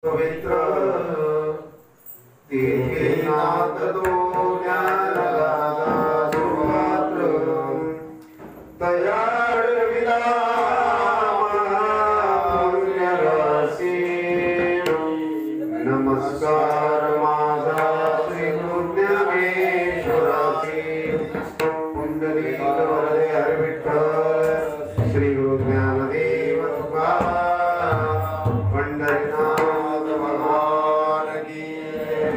पवित्र तीर्थनाथ तो ज्ञानदाता सुपात्र तयाळ पुण्यराशी नमस्कार माझा श्री ज्ञानेश्वराची पुंडलिक वरदे हरी विठ्ठल श्री गुरु ज्ञानदेव तुकाराम पंढरीनाथ भगवान की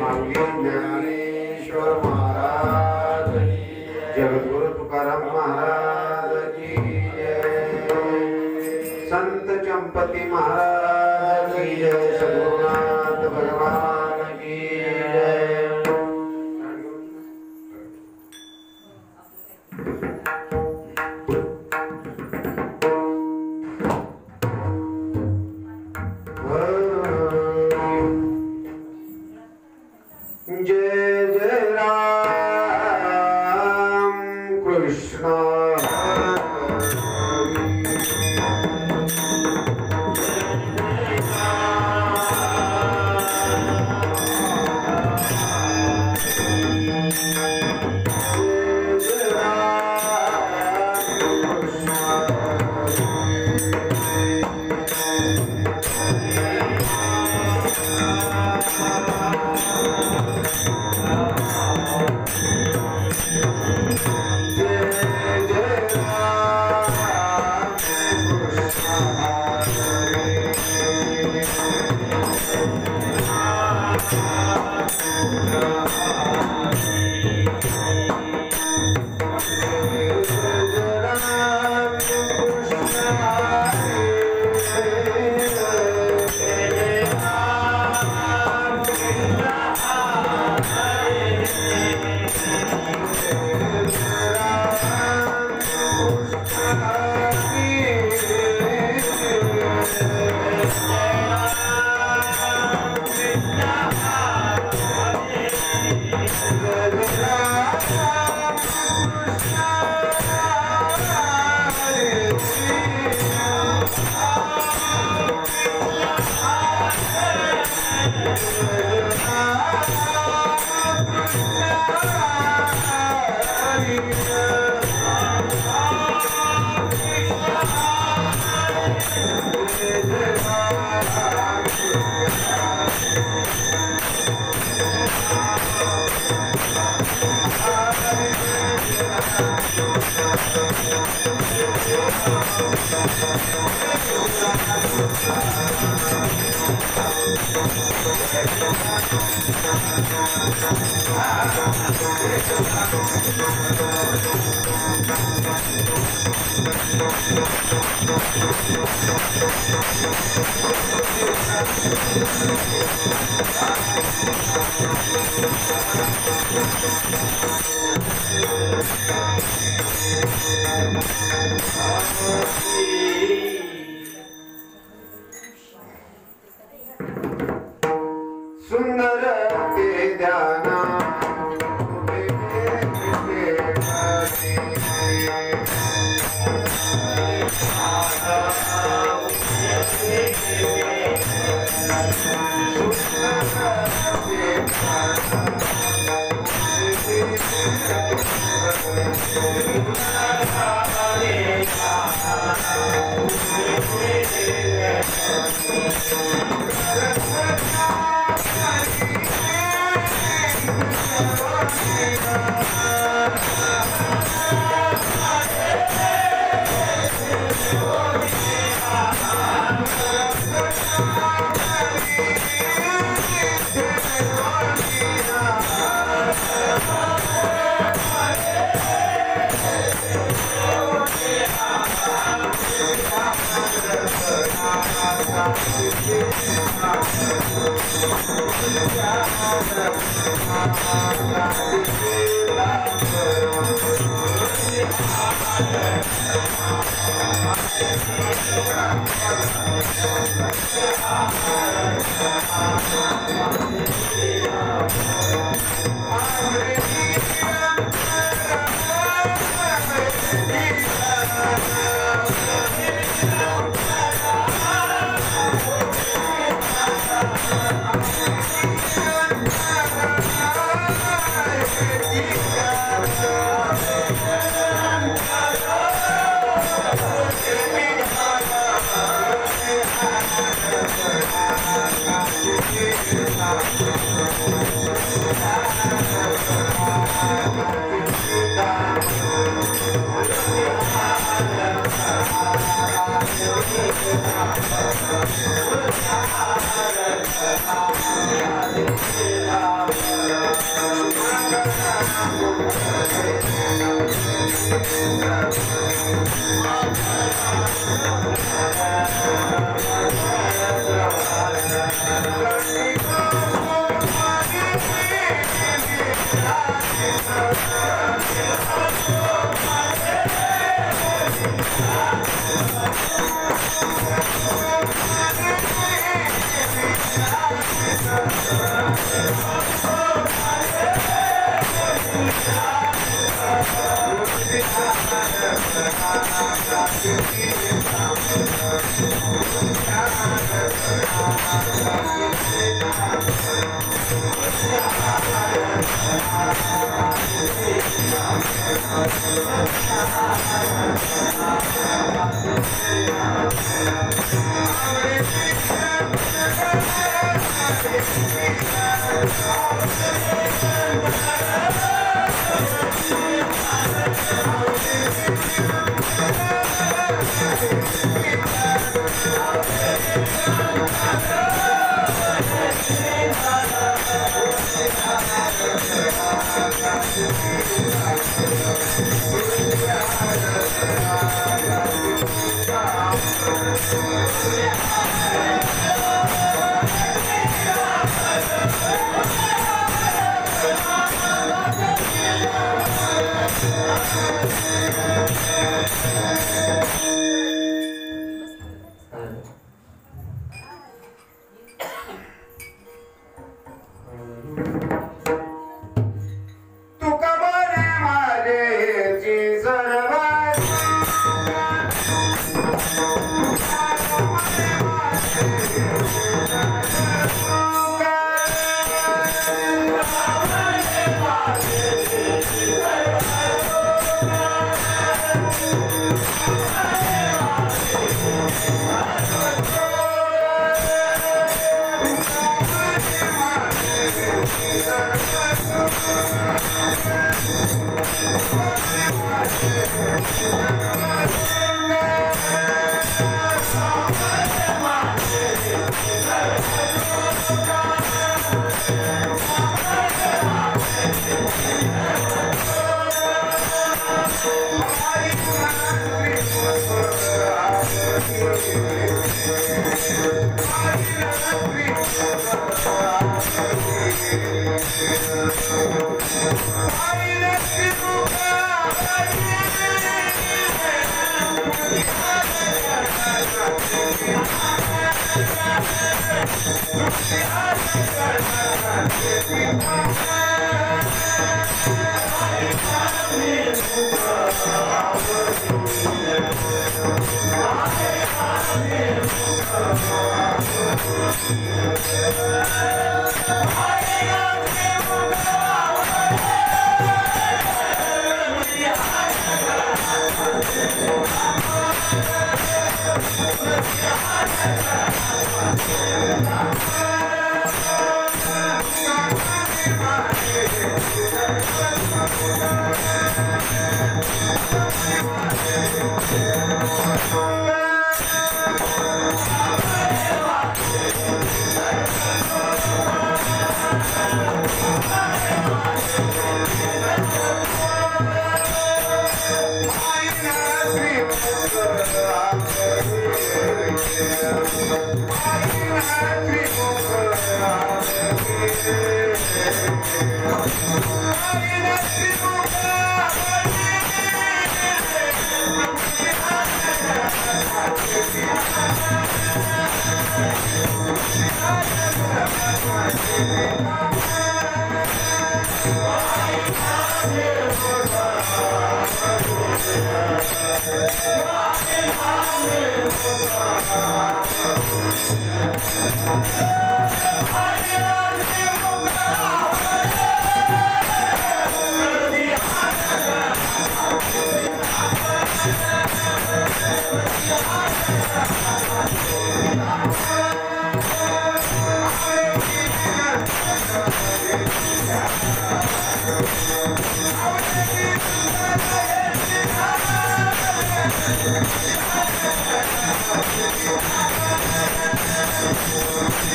माऊली ज्ञानेश्वर महाराज की जगद्गुरु तुकाराम महाराज की संत चंपती महाराज की जय सद्गुरुनाथ भगवान की जय। जय जय राम कृष्ण सुंदर के ध्याना तुका बरे माझेची सर्वात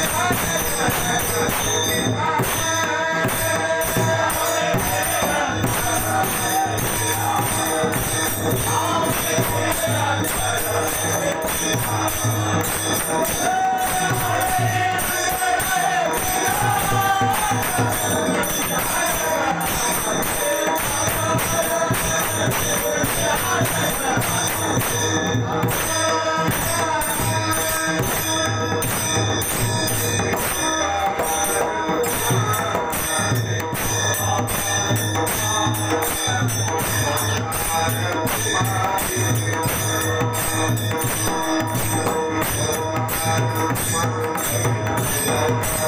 I Para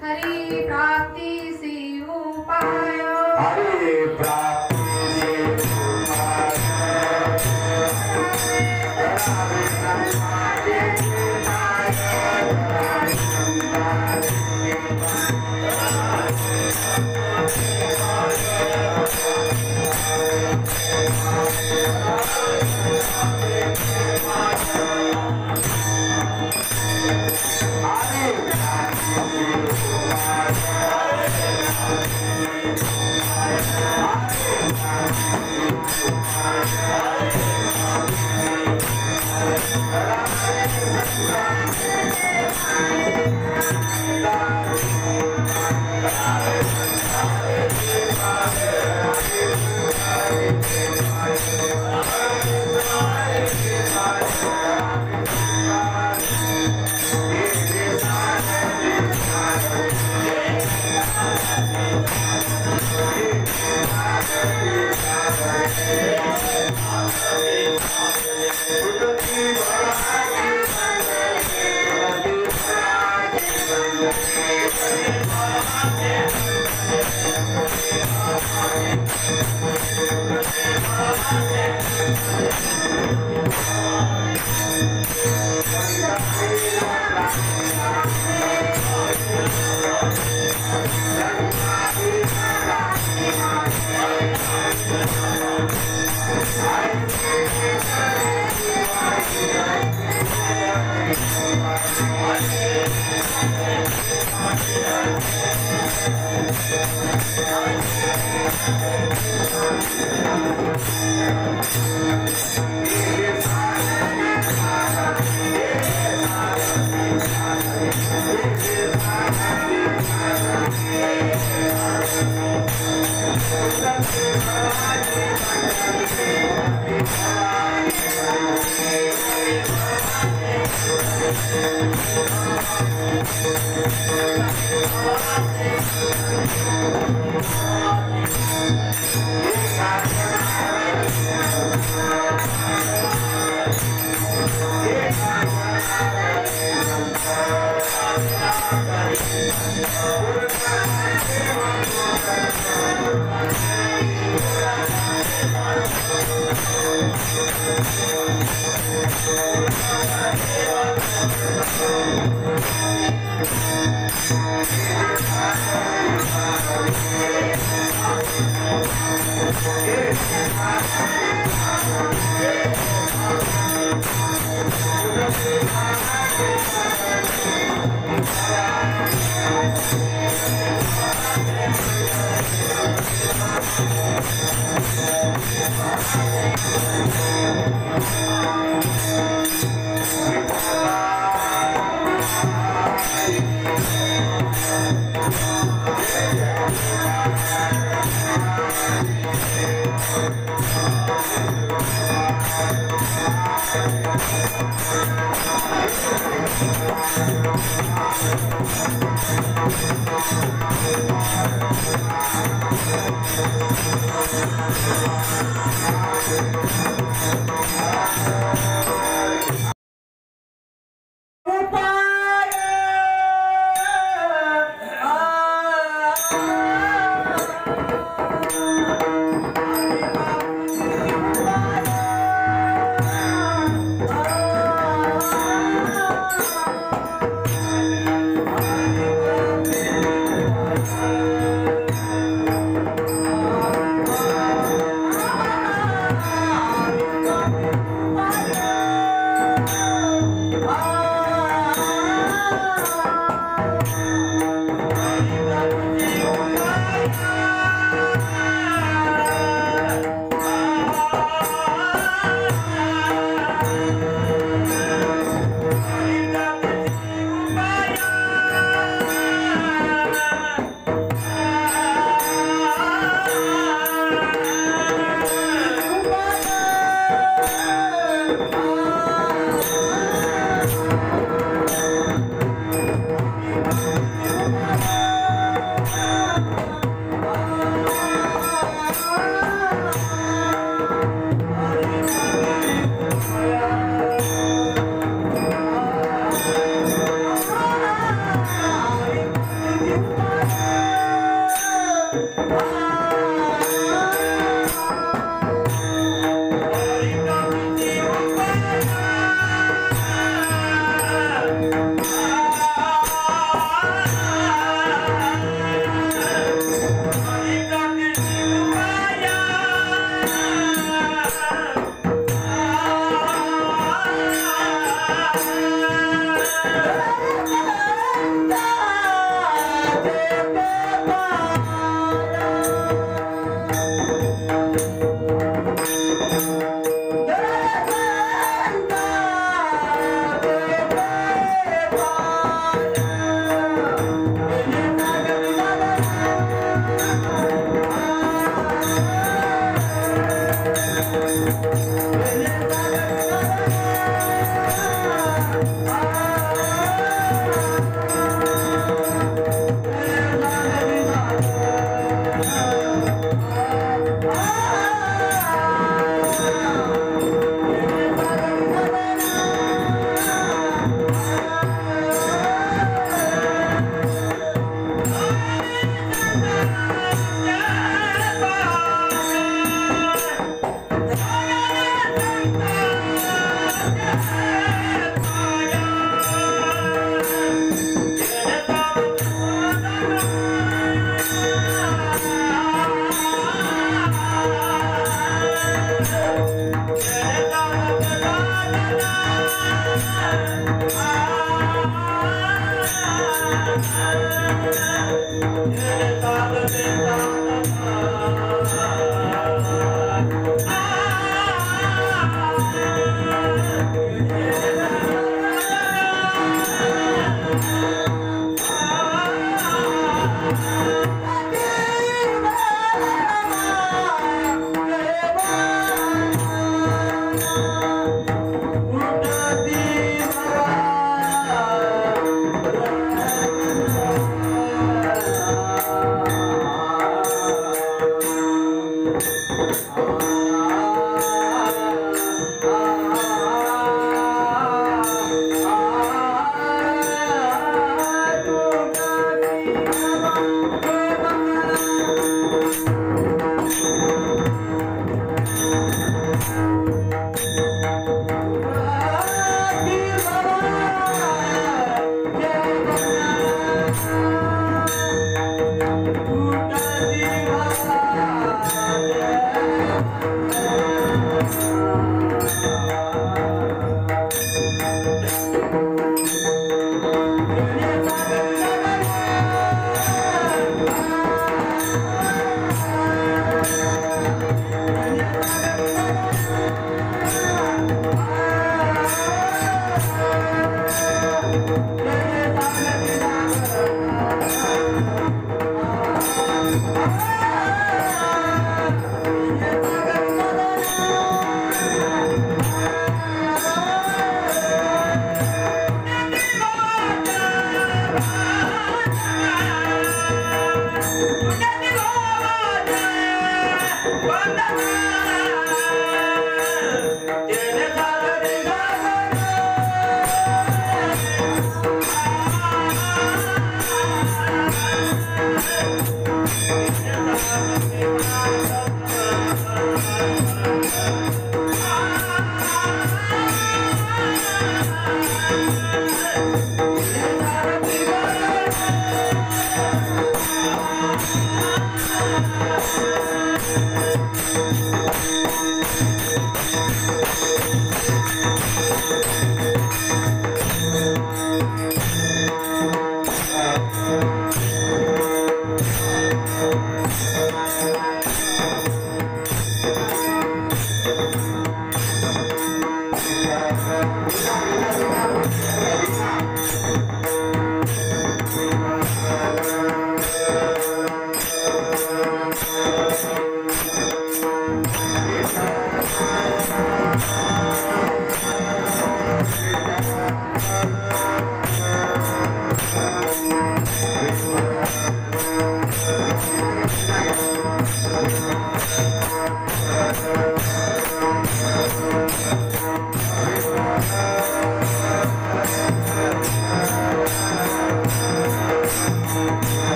हरि प्राप्ति से उपाय हरि प्राप्ति से उपाय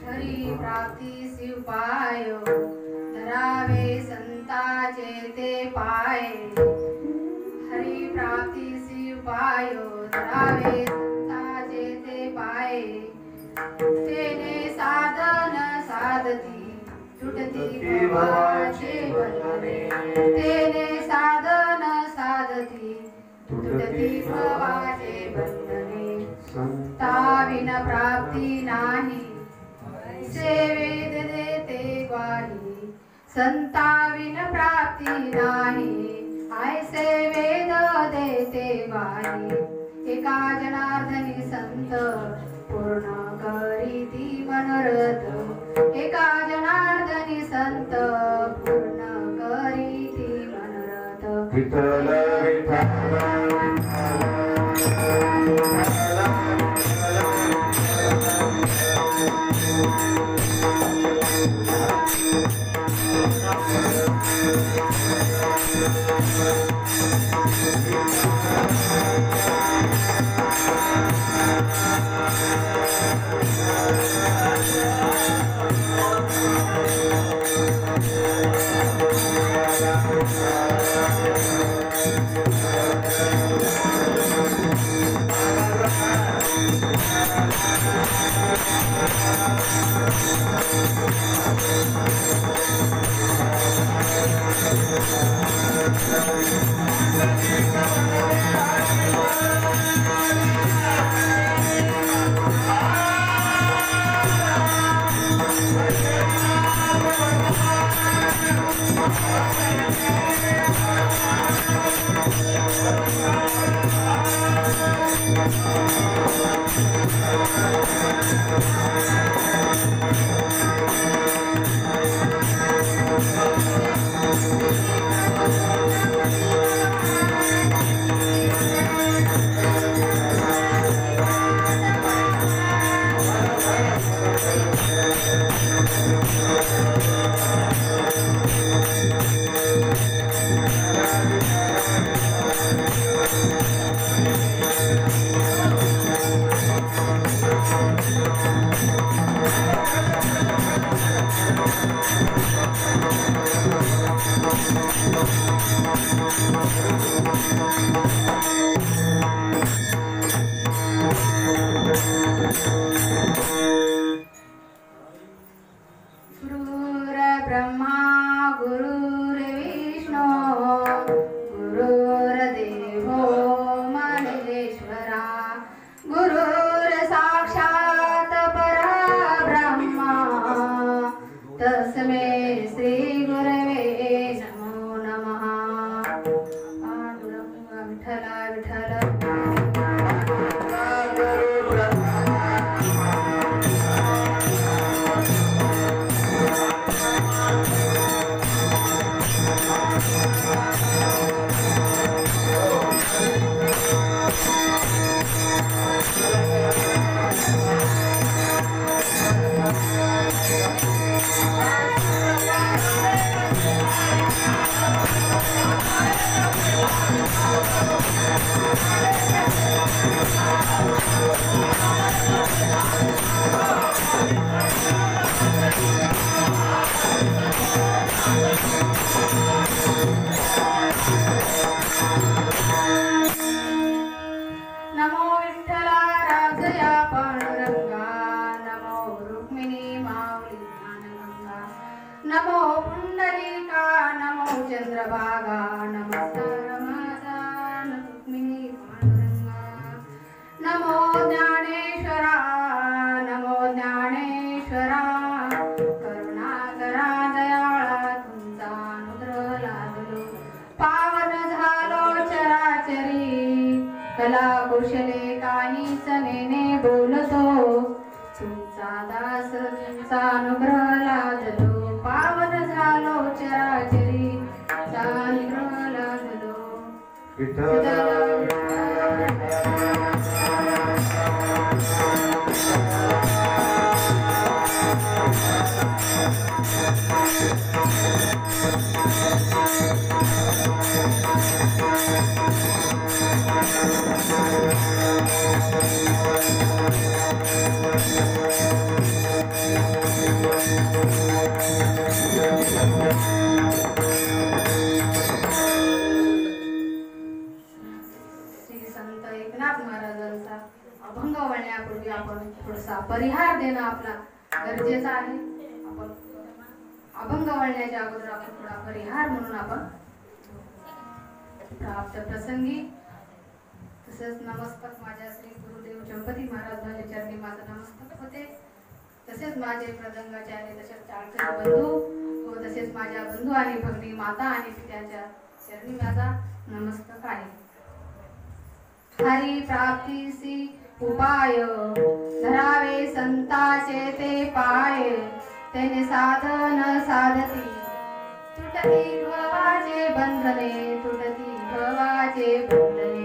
हरी प्राप्तीसी उपाय धरावे संताचे ते पाय हरी प्राप्तीसी उपाय धरावे संताचे ते पाय तेने साधन साधती तुटती भवाचे बंधने तेने साधन साधती तुटती भवाचे बंधने संताविन प्राप्ती नाही सेवेद देते ग्वाही संताविन प्राप्ती नाही ऐसे वेद देते ग्वाही एका जनार्दनी संत पूर्ण करीती मनोरथ एका जनार्दनी संत पूर्ण करीती मनोरथ विठ्ठल विठ्ठल ब्रह्मा गुरुर्विष्णु गुरुर्देवो महेश्वरा गुरुर्साक्षात् परब्रह्मा तस्मै श्री गुरवे नमो नमो विठ्ठला राजया पांडुरंगा नमो रुक्मिणी माऊली ज्ञानगंगा नमो पुंडलिका नमो चंद्रभागा नमस्कार माझा रुक्मिणी पांडुरंगा नमो ज्ञानेश्वरा नमो ज्ञानेश्वरा करुणा करा दयाळा तुमचा अनुग्रह लाभलो पावन झालो चराचरी कला कुशले काहीच नेने बोलतो तुमचा दास तुमचा अनुग्रह लादलो पावन झालो चराचरी तुमचा अनुग्रह लादलो श्री संत एकनाथ महाराजांचा अभंग म्हणण्यापूर्वी आपण थोडासा परिहार देणं आपला गरजेचं आहे. आपण अभंग म्हणण्याच्या अगोदर आपण थोडा परिहार म्हणून आपण प्राप्त प्रसंगी तसेच नमस्तक माझ्या श्री गुरुदेव चंपती महाराज माझ्या चरणी माझं नमस्तक होते. तसेच माझे प्रदंगाचार्य तसेच चाळकरी बंधू व तसेच माझ्या बंधू आणि भगिनी माता आणि पित्याच्या चरणी माझा नमस्तक आहे. हरी प्राप्तीसी उपाय धरावे संताचे ते पाय तेने साधन साधती तुटती भवाचे बंधने तुटती भवाचे बंधने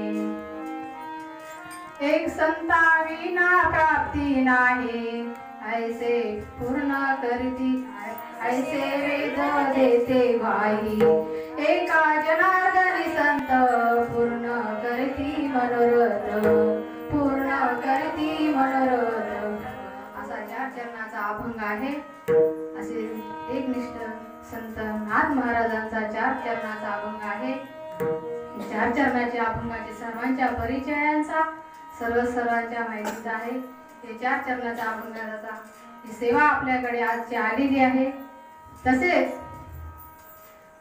एक संता विना प्राप्ती नाही ऐसे पूर्ण करती ऐसे वेद देते वाही एका जनार्दनी संत पूर्ण करती मनोरथ पूर्ण करती मनोरथ असा 4 चरणाचा अभंग आहे. असे एकनिष्ठ संत नाथ महाराजांचा 4 चरणाचा अभंग आहे. 4 चरणाच्या अभंगाचे सर्वांच्या परिचयांचा सर्वांच्या माहितीचा आहे. हे 4 चरणाच्या अभंगाचा ही सेवा आपल्याकडे आजची आलेली आहे. तसेच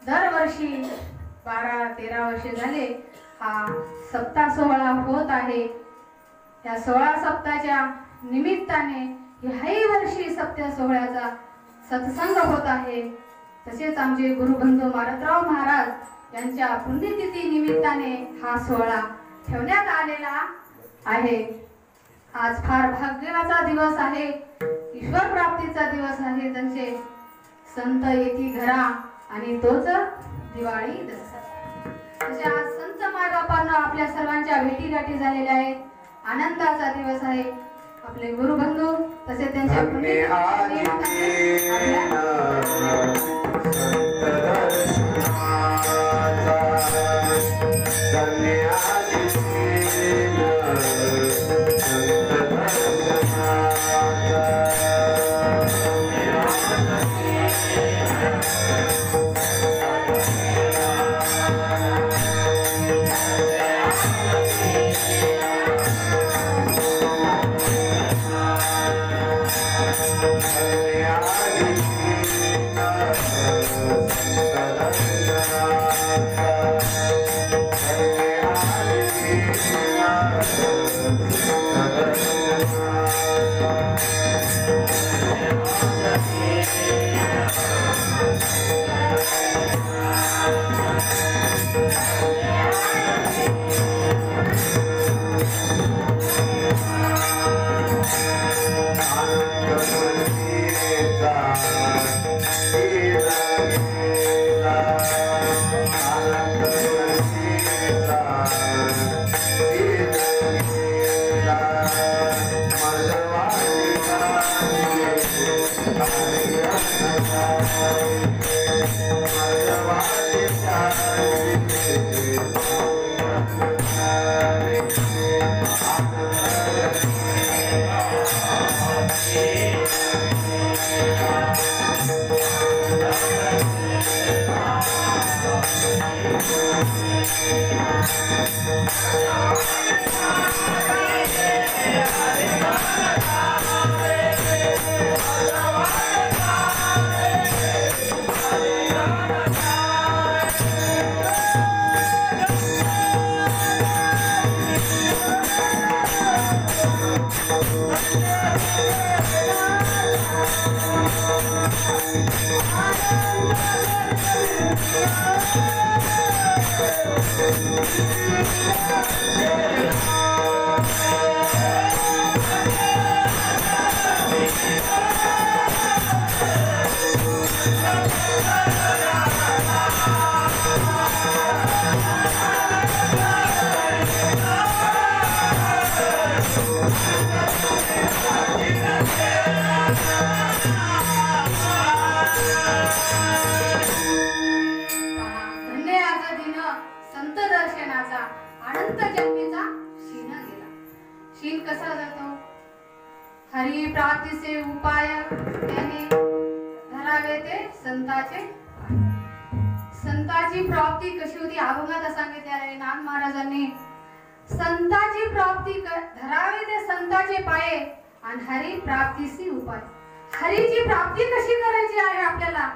दरवर्षी 12-13 वर्षे झाले हा सप्ताह सोहळा होत आहे. या 16 सप्ताहाच्या निमित्ताने ह्याही वर्षी सप्ताह सोहळ्याचा सत्संग होत आहे. तसेच आमचे गुरुबंधू मारतराव महाराज यांच्या पुण्यतिथी निमित्ताने हा सोहळा ठेवण्यात आलेला आहे. आज फार भाग्याचा दिवस आहे. ईश्वर प्राप्तीचा दिवस आहे. त्यांचे संत येती घरा आणि तोच दिवाळी दसरा. तसे आज संत मायबापांना आपल्या सर्वांच्या भेटीगाठी झालेल्या आहेत. आनंदाचा दिवस आहे. आपले गुरुबंधू तसे त्यांच्या Yeah. धन्य आज दिन संत दर्शनाचा अनंत जन्मीचा शीन गेला. शीन कसा जातो? हरी प्राप्तीचे उपाय त्याने धरावे ते संताचे. संताची प्राप्ती कशी होती अभंगात सांगितले आहे नाथ महाराजांनी. संताची प्राप्ती धरावे ते संताचे पाये आणि हरी प्राप्तीची उपाय. हरीची प्राप्ती कशी करायची आहे आपल्याला,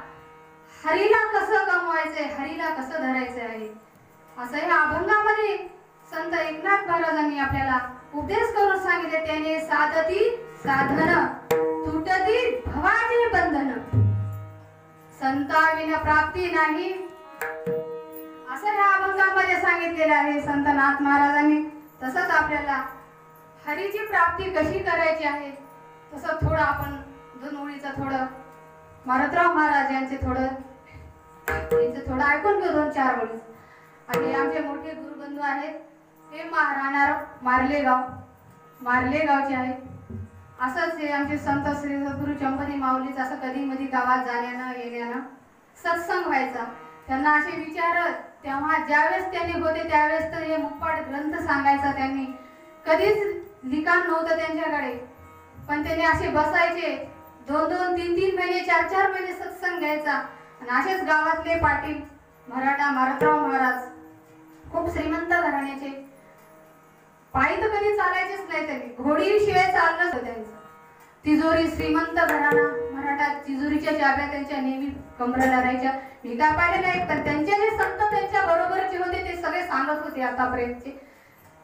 हरीला कसं गमवायचंय, हरीला कसं धरायचं आहे, असं या अभंगामध्ये संत एकनाथ महाराजांनी आपल्याला उपदेश करून सांगितले. त्याने साधती साधन तुटती भवाचे बंधन, संताविना प्राप्ती नाही, असं या अभंगामध्ये सांगितलेलं आहे संत नाथ महाराजांनी. तसंच आपल्याला हरीची प्राप्ती कशी करायची आहे तसं थोडं आपण दोन ओळीचं थोडं मारुतराव महाराज यांचे थोडं ऐकून घेऊ, 2-4 ओळी. आणि आमचे मोठे गुरुबंधू आहेत ते राहणार मार्लेगावचे आहेत. असंच हे आमचे संत श्री सद्गुरु चंपती माऊलीच असं कधी मधी गावात जाण्यानं येण्यानं सत्संग व्हायचा. त्यांना असे विचारत तेव्हा ज्यावेळेस त्यांनी होते त्यावेळेस तर हे मुखपाठ ग्रंथ सांगायचा. त्यांनी कधीच लिखाण नव्हतं त्यांच्याकडे, पण त्यांनी असे बसायचे 2-2, 3-3 महिने, 4-4 महिने सत्संग घ्यायचा. आणि असेच गावातले पाटील मारुतराव महाराज खूप श्रीमंत घराण्याचे, पायी तर कधी चालायचेच नाही त्यांनी, घोडीशिवाय चाललंच होतं त्यांचं. तिजोरी श्रीमंत घराणा मराठा, तिजोरीच्या चाब्या त्यांच्या नेहमी कमरेला राहायच्या. मी काय पाहिले नाही, पण त्यांचे जे संत त्यांच्या बरोबरचे होते ते सगळे सांगत होते आतापर्यंतचे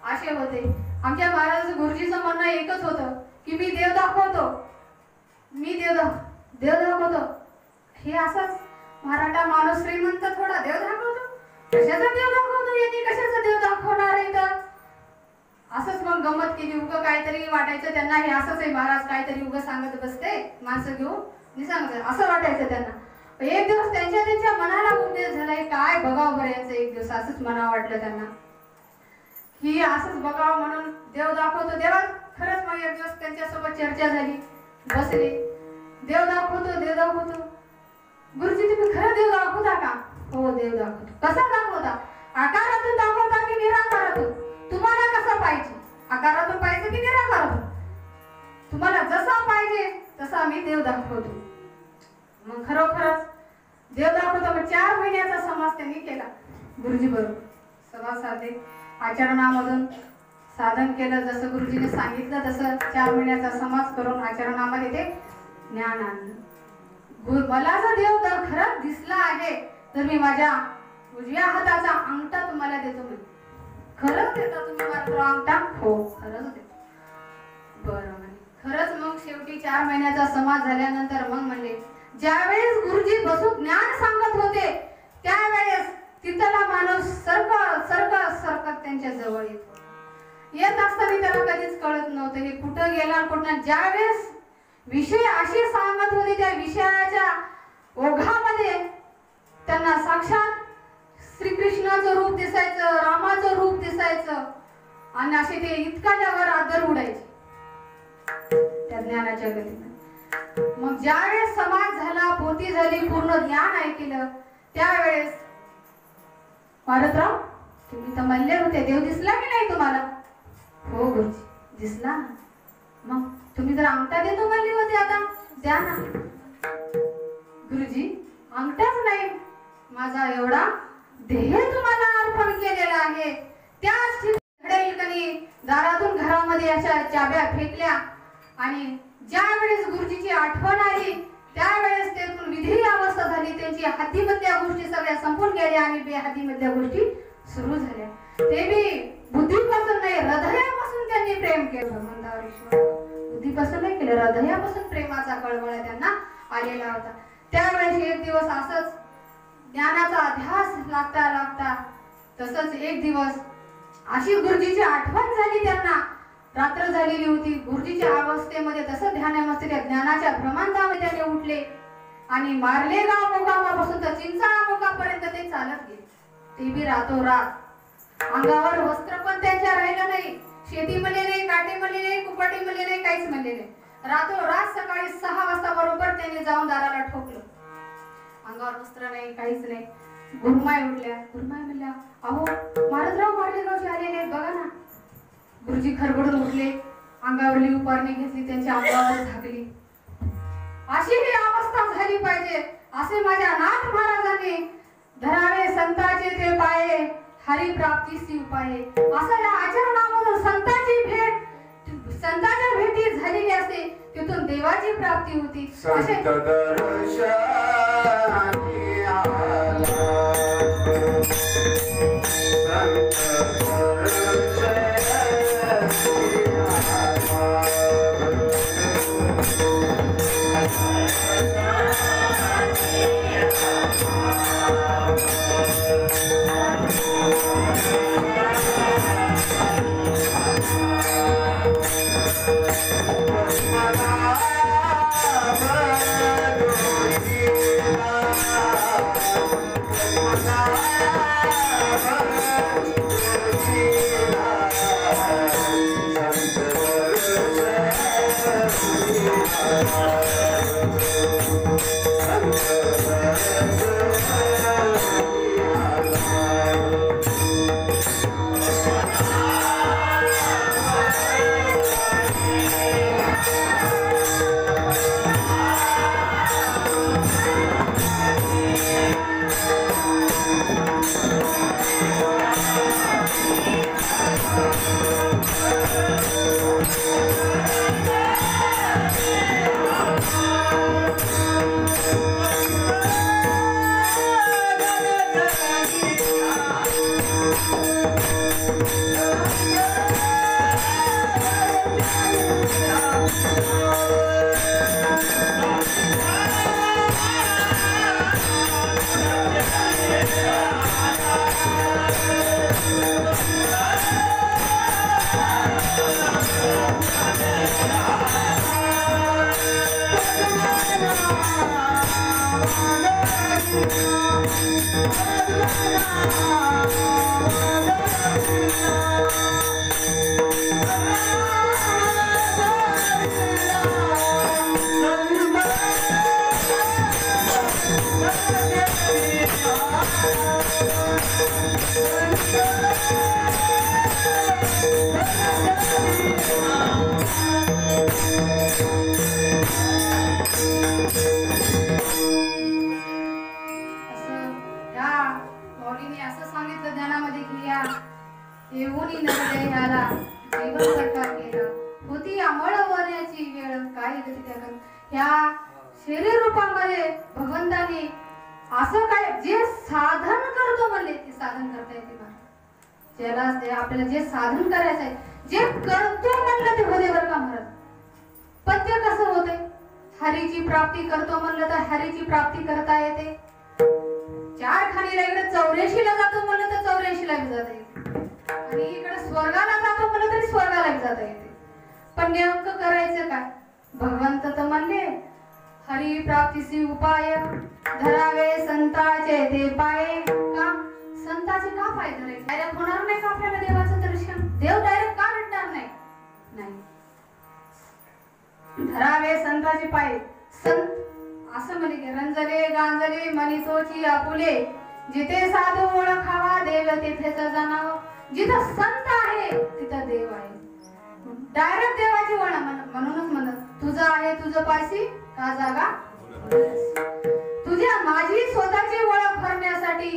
असे होते. आमच्या महाराज गुरुजीचं म्हणणं एकच होतं की मी देव दाखवतो, मी देव दाखवतो. हे असंच मराठा माणूस श्रीमंत थोडा देव दाखवतो, कशाचा देव दाखवतो, यांनी कशाचा देव दाखवणार आहे तर असंच मग गमत केली. उगं काहीतरी वाटायचं त्यांना, हे असंच आहे महाराज काहीतरी उगं सांगत बसते माणसं घेऊन सांगत असं वाटायचं त्यांना. एक दिवस त्यांच्या मनाला उपदेश झालाय काय बघावं बरं याचं. एक दिवस असंच मनावं वाटलं त्यांना की असंच बघावं म्हणून देव दाखवतो. देवा खरंच मग एक दिवस त्यांच्यासोबत चर्चा झाली, बसले. देव दाखवतो. गुरुजी तुम्ही खरं देव दाखवता का? हो देव दाखवतो. कसा दाखवता? आकारातून दाखवता की निराकारातून? तुम्हाला कसं पाहिजे, आकारातून पाहिजे की निराकारातून? तुम्हाला जसा पाहिजे तसा मी देव दाखवतो. मग खरोखरच देव दाखवतो. मग 4 महिन्याचा समाज त्यांनी केला गुरुजी बरोबर. समाज साधे आचरणामधून साधन केलं, जसं गुरुजीने सांगितलं तसं 4 महिन्याचा समाज करून आचरणामध्ये ते ज्ञान आणलं. मला जर देव खरंच दिसला आहे तर मी माझ्या उजव्या हाताचा अंगठा तुम्हाला देतो. मी खरंच देता तुम्ही मला अंगठा? हो खरंच देतो. बरं म्हणे. खरंच मग शेवटी 4 महिन्याचा समाज झाल्यानंतर मग म्हणले ज्यावेळेस गुरुजी बसून ज्ञान सांगत होते त्यावेळेस तिथला माणूस सरकत त्यांच्या जवळ येत असताना त्याला कधीच कळत नव्हतं हे कुठं गेला कुठं. ज्यावेळेस विषय असे सांगत होते त्या विषयाच्या ओघामध्ये त्यांना साक्षात श्रीकृष्णाचं रूप दिसायचं, रामाचं रूप दिसायचं आणि असे ते इतकाच्यावर आदर उडायचे त्या ज्ञानाच्या गतीने. मग ज्यावेळेस समाज झाला, पोथी झाली, पूर्ण ज्ञान ऐकलं त्यावेळेस मारुतराव तुम्ही तर म्हणले होते देव दिसला की नाही तुम्हाला? हो गुरुजी दिसला ना. मग तुम्ही जर अंगठा देतो म्हणली होती आता द्या ना. गुरुजी अंगठाच नाही, माझा एवढा देह तुम्हाला अर्पण स्थापन केलेलं आहे. त्याच ठिकाणी दारातून घरामध्ये अशा चाब्या फेकल्या आणि ज्या वेळेस गुरुजीची आठवण आली त्यावेळेस तेथून विधी अवस्था झाली. त्यांची हातीमधल्या गोष्टी सगळ्या संपून गेल्या आणि बेहातीमधल्या गोष्टी सुरू झाल्या. ते बी बुद्धीपासून नाही हृदयापासून त्यांनी प्रेम केलं भगवंतावर. बुद्धीपासून नाही केलं, हृदयापासून प्रेमाचा कळवळा त्यांना आलेला होता. त्यावेळेस एक दिवस असंच ज्ञानाचा अध्यास लागता लागता तसंच एक दिवस अशी गुरुजीची आठवण झाली. त्यांना रात्र झालेली होती. गुरुजीच्या अवस्थेमध्ये तसं ध्यानामध्ये ज्ञानाच्या भ्रमंतामध्ये त्याने उठले आणि मार्लेगाव मुकामापासून तर चिंचाळा मुकापर्यंत ते चालत गेले. ते बी रातोरात. अंगावर वस्त्र पण त्यांच्या राहिलं नाही. शेती म्हणले नाही, काटे म्हणले नाही, कुपाटी म्हणले नाही, काहीच म्हणले नाही. रातोरात सकाळी 6 वाजता बरोबर त्यांनी जाऊन दाराला ठोकलं. अंगावर वस्त्र नाही, काहीच नाही. गुरुमाय उठल्या. गुरुमाय म्हणल्या, अहो महाराजराव मार्लेगावचे आलेले बघा ना. गुरुजी खरबडून उठले, अंगावरली उपारणी घेतली, त्यांच्या अंगावर झाकली. अशी ही अवस्था झाली पाहिजे असे माझ्या नाथ महाराजांनी धरावे संतांचे ते पाये, हरी प्राप्तीसी उपाये. असं या आचरणामधून संतांची भेट, संतांच्या भेटी झालेली असते, तिथून देवाची प्राप्ती होती. संत दर्शनी आला, संत शरीर रूपामध्ये भगवंताने असं काय जे साधन करतो म्हणले ते साधन करता येते. ज्याला आपल्याला जे साधन करायचं आहे, जे करतो म्हणलं ते होते बरं का महाराज. पण ते कसं होते? हरीची प्राप्ती करतो म्हणलं तर हरीची प्राप्ती करता येते. 4 खाणीला इकडे 84 ला जातो म्हणलं तर 84 ला जाता येते, आणि इकडे स्वर्गाला जातो म्हणलं तरी स्वर्गाला जाता येते. पण नेमकं करायचं काय? भगवंत तर म्हणले हरी प्राप्तीसी उपाय, धरावे संताचे ते पाये. का संताचे का पाय धरायचे? डायरेक्ट होणार नाही का आपल्याला देवाचं दर्शन? देव डायरेक्ट का भेटणार नाही? नाही. धरावे संताचे पाय. संत असं म्हणे की रंजले गांजले मनितोची आपुले, जिथे साधू ओळखावा देव तिथेच जाणावं. जिथं संत आहे तिथं देव आहे. डायरेक्ट देवाची वळण. म्हणूनच म्हणत तुझं आहे तुझं पाशी का जागा? तुझ्या माझी स्वतःची ओळख करण्यासाठी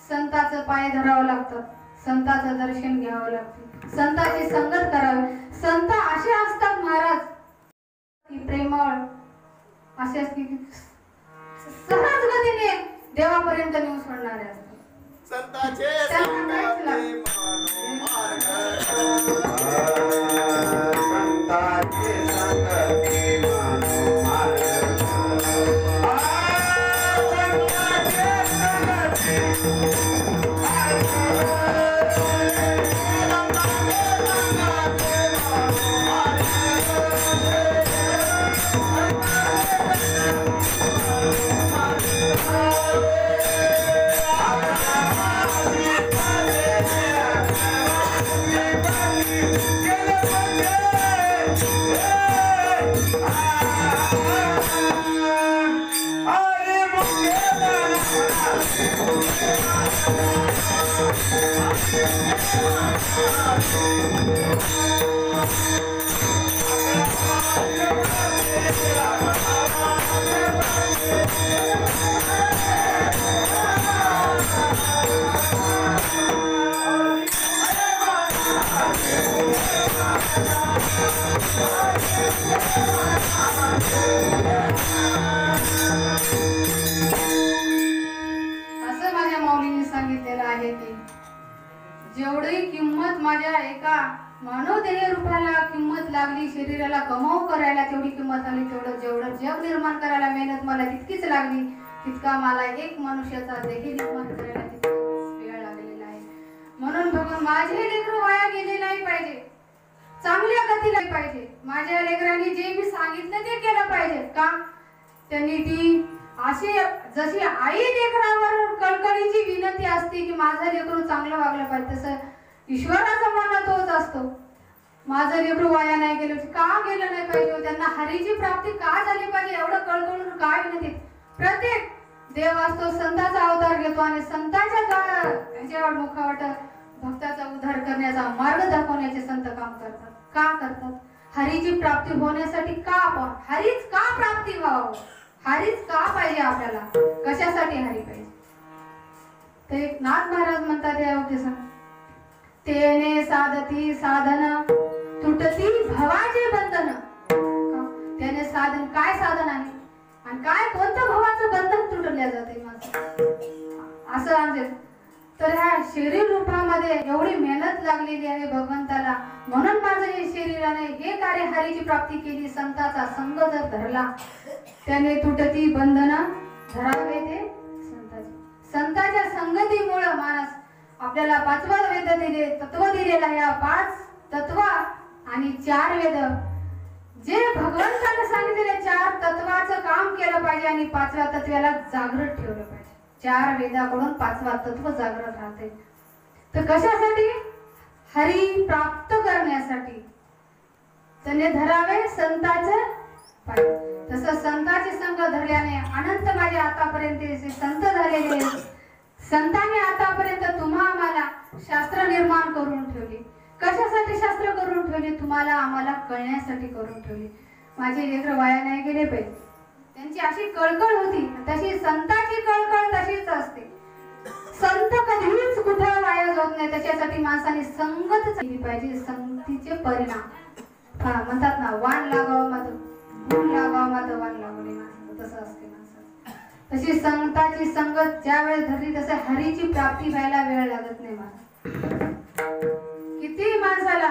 संताचं पाय धरावं लागतं. संतांचं दर्शन घ्यावं लागते, संतांची संगत करावी. संत असे असतात महाराज की प्रेमळ असे असते की सहज गतीने देवापर्यंत नेऊन सोडणारे असतात. संताचे त्यांना काहीच संगती लागत संतांची संगती मानो मार्ग. असं माझ्या माऊलीने सांगितलेलं आहे की जेवढी किंमत माझ्या एका मानव देह रूपाला किंमत लागली, शरीराला कमाव करायला तेवढी किंमत आली, जेवढं जग निर्माण करायला मेहनत मला तितकीच लागली, तितका मला एक मनुष्याचा देह निर्माण करायला तितकाच वेळ लागलेला आहे. म्हणून भगवान माझे लेकरं वाया गेले नाही पाहिजे, चांगल्या गतीला पाहिजे. माझ्या लेकरांनी जे मी सांगितलं ते केलं पाहिजे. का त्यांनी ती अशी जशी आई लेकरावर कळकळीची विनंती असते की माझं लेकरू चांगलं वागलं पाहिजे, तसं ईश्वराचा मन तोच असतो. माझं लेकरू वाया नाही गेलं, का गेलं नाही पाहिजे, त्यांना हरीची प्राप्ती का झाली पाहिजे एवढं कळकळून काय विनंती. प्रत्येक देव असतो संतांचा अवतार घेतो आणि संतांच्या ह्याच्यावर मुखावट भक्ताचा उद्धार करण्याचा मार्ग दाखवण्याचे संत काम करतात. का करतात? हरीची प्राप्ती होण्यासाठी. का आपण हरीच का प्राप्ती व्हावं, हरीच का पाहिजे आपल्याला, कशासाठी हरी पाहिजे. तर एक नाथ महाराज म्हणतात या उपदेशात, तेने साधती साधन तुटती भवाचे बंधन. त्याने साधन, काय साधन आहे आणि काय कोणतं भवाचं बंधन तुटल्या जाते माझं असं आमचे. तर ह्या शरीर रूपामध्ये एवढी मेहनत लागलेली आहे भगवंताला, म्हणून माझं हे शरीराने हे कार्य हरीची प्राप्ती केली. संताचा संग जर धरला त्याने तुटती बंधन धरावे ते संताचे. संताच्या संगतीमुळे माणस आपल्याला 5वा वेद दिले, तत्व दिलेला आहे. 5 तत्व आणि 4 वेद जे भगवंताने सांगितलेले 4 तत्वाचं काम केलं पाहिजे आणि 5व्या तत्वाला जागृत ठेवलं पाहिजे. 4 वेदाकडून 5वा तत्व जागृत राहते. तर कशासाठी? हरी प्राप्त करण्यासाठी त्याने धरावे संताचे पाय. तसं संताचे संग धरल्याने अनंत माझे आतापर्यंत संत झालेले, संतांनी आतापर्यंत तुम्हा आम्हाला शास्त्र निर्माण करून ठेवली. कशासाठी शास्त्र करून ठेवली? तुम्हाला आम्हाला कळण्यासाठी करून ठेवली. माझे लेकर वाया नाही गेले पाहिजे, त्यांची अशी कळकळ होती. तशी संताची कळकळ तशीच असते. संत कधीच कुठं वाया जात नाही. त्याच्यासाठी माणसाने संगत केली पाहिजे. संगतीचे परिणाम म्हणतात ना, वाण लागावं मात्र गुण लागावं मात्र वाण लागवले माणसाचं, तसं असते माणसाचं. तशी संताची संगत ज्या वेळेस धरली तसं हरीची प्राप्ती व्हायला वेळ लागत नाही. मला किती माणसाला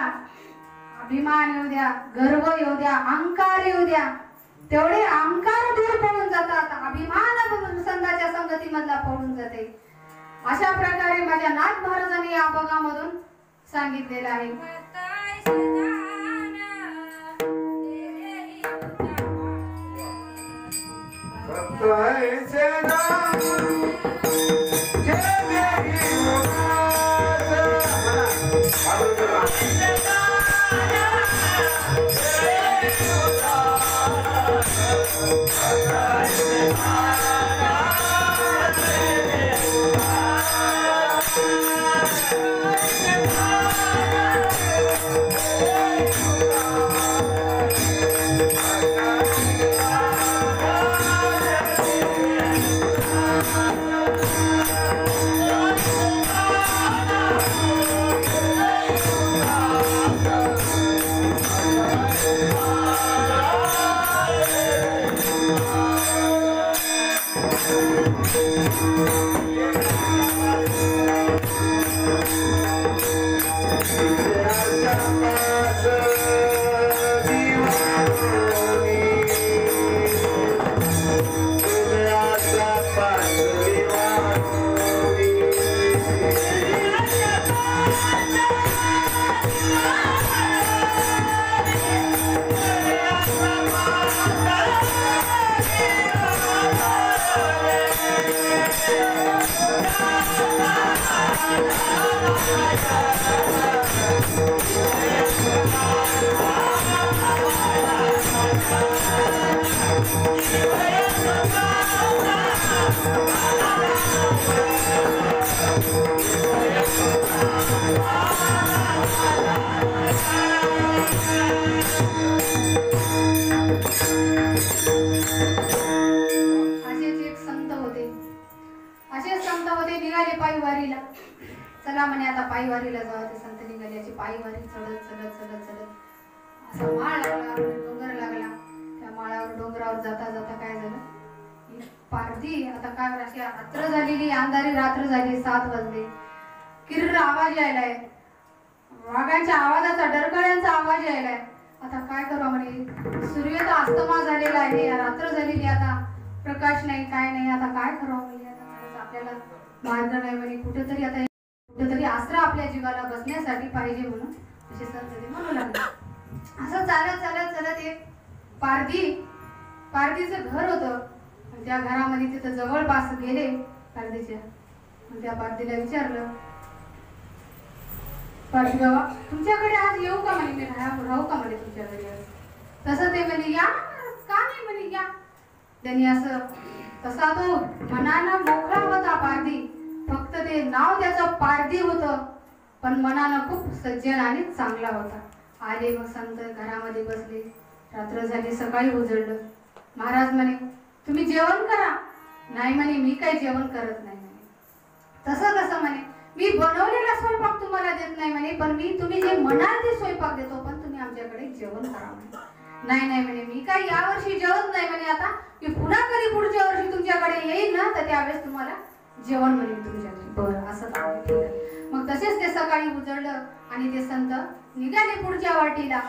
अभिमान येऊ द्या, गर्व येऊ द्या, अहंकार येऊ द्या, तेवढे अहंकार दूर पळून जातात, अभिमान संतांच्या संगतीमधला पळून जाते. अशा प्रकारे माझ्या नाथ महाराजांनी या अभंगामधून सांगितलेलं आहे. चला म्हणे आता पायी वारीला जावं. ते संत निघाल्याची पायी वारी चढत चढत चढत चढत असा माळ लागला, डोंगर लागला. त्या माळावर डोंगरावर जाता जाता काय झालं, पारधी आता काय अशी रात्र झालेली, अंधारी रात्र झाली, 7 वाजले. किर्र आवाज यायलाय, वाघांच्या आवाजाचा, डरकाळ्यांचा आवाज यायलाय. आता काय करावं म्हणे, सूर्य तर अस्तमा झालेला आहे, रात्र झालेली, आता प्रकाश नाही, काय नाही, आता काय करावं म्हणजे. आता आपल्याला मार्ग नाही म्हणे, कुठेतरी आसरा आपल्या जीवाला बसण्यासाठी पाहिजे म्हणून असे संत म्हणू लागले. असं चालत चालत चालत एक पारधीचं घर होतं. त्या घरामध्ये तिथं जवळपास गेले पारधीच्या. त्या पारधीला विचारलं, पारधी बाबा तुमच्याकडे आज येऊ का म्हणे, मी राहू का म्हणे तुमच्या घरी आज. तसं ते म्हणे या, का नाही म्हणे या. त्यांनी असं तसा तो मनानं मोकळा होता पारधी, फक्त ते नाव त्याचं पारधी होतं, पण मनानं खूप सज्जन आणि चांगला होता. आले मग संत घरामध्ये बसले. रात्र झाली, सकाळी उजळलं. महाराज म्हणे तुम्ही जेवण करा. नाही म्हणे मी काही जेवण करत नाही म्हणे. तसं कसं म्हणे, मी बनवलेला स्वयंपाक तुम्हाला देत नाही म्हणे, पण तुम्ही जे म्हणाल ते स्वयंपाक देतो, पण तुम्ही आमच्याकडे जेवण करा म्हणे. नाही म्हणे मी काही यावर्षी जेवत नाही म्हणे, आता मी पुन्हा कधी पुढच्या वर्षी तुमच्याकडे येईल ना तर त्यावेळेस तुम्हाला जेवण म्हणेल तुमच्याकडे. बरं असं ठीक आहे. मग तसेच ते सकाळी उजळलं आणि ते संत निघाले पुढच्या वाटीला.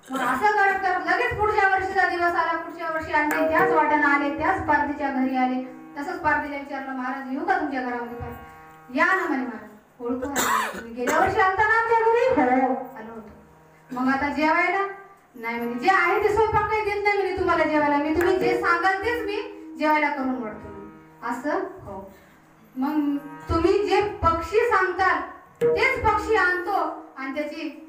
मग असं करत करत लगेच पुढच्या वर्षीचा दिवस आला. पुढच्या वर्षी आणले त्याच वाटेनं आले, त्याच पारधीच्या घरी आले. तसंच पारधीला विचारलं, महाराज येऊ का तुमच्या घरामध्ये. या ना म्हणे महाराज, ओळखू तुम्ही गेल्या वर्षी आलता ना आमच्या घरी. हो आलो होतो. मग आता जेवायला नाही म्हणे, जे आहे ते स्वयंपाक काही देत नाही म्हणे तुम्हाला जेवायला, मी तुम्ही जे सांगाल तेच मी जेवायला करून वाढतो. असं हो. मग तुम्ही जे पक्षी सांगताल तेच पक्षी आणतो आणि त्याची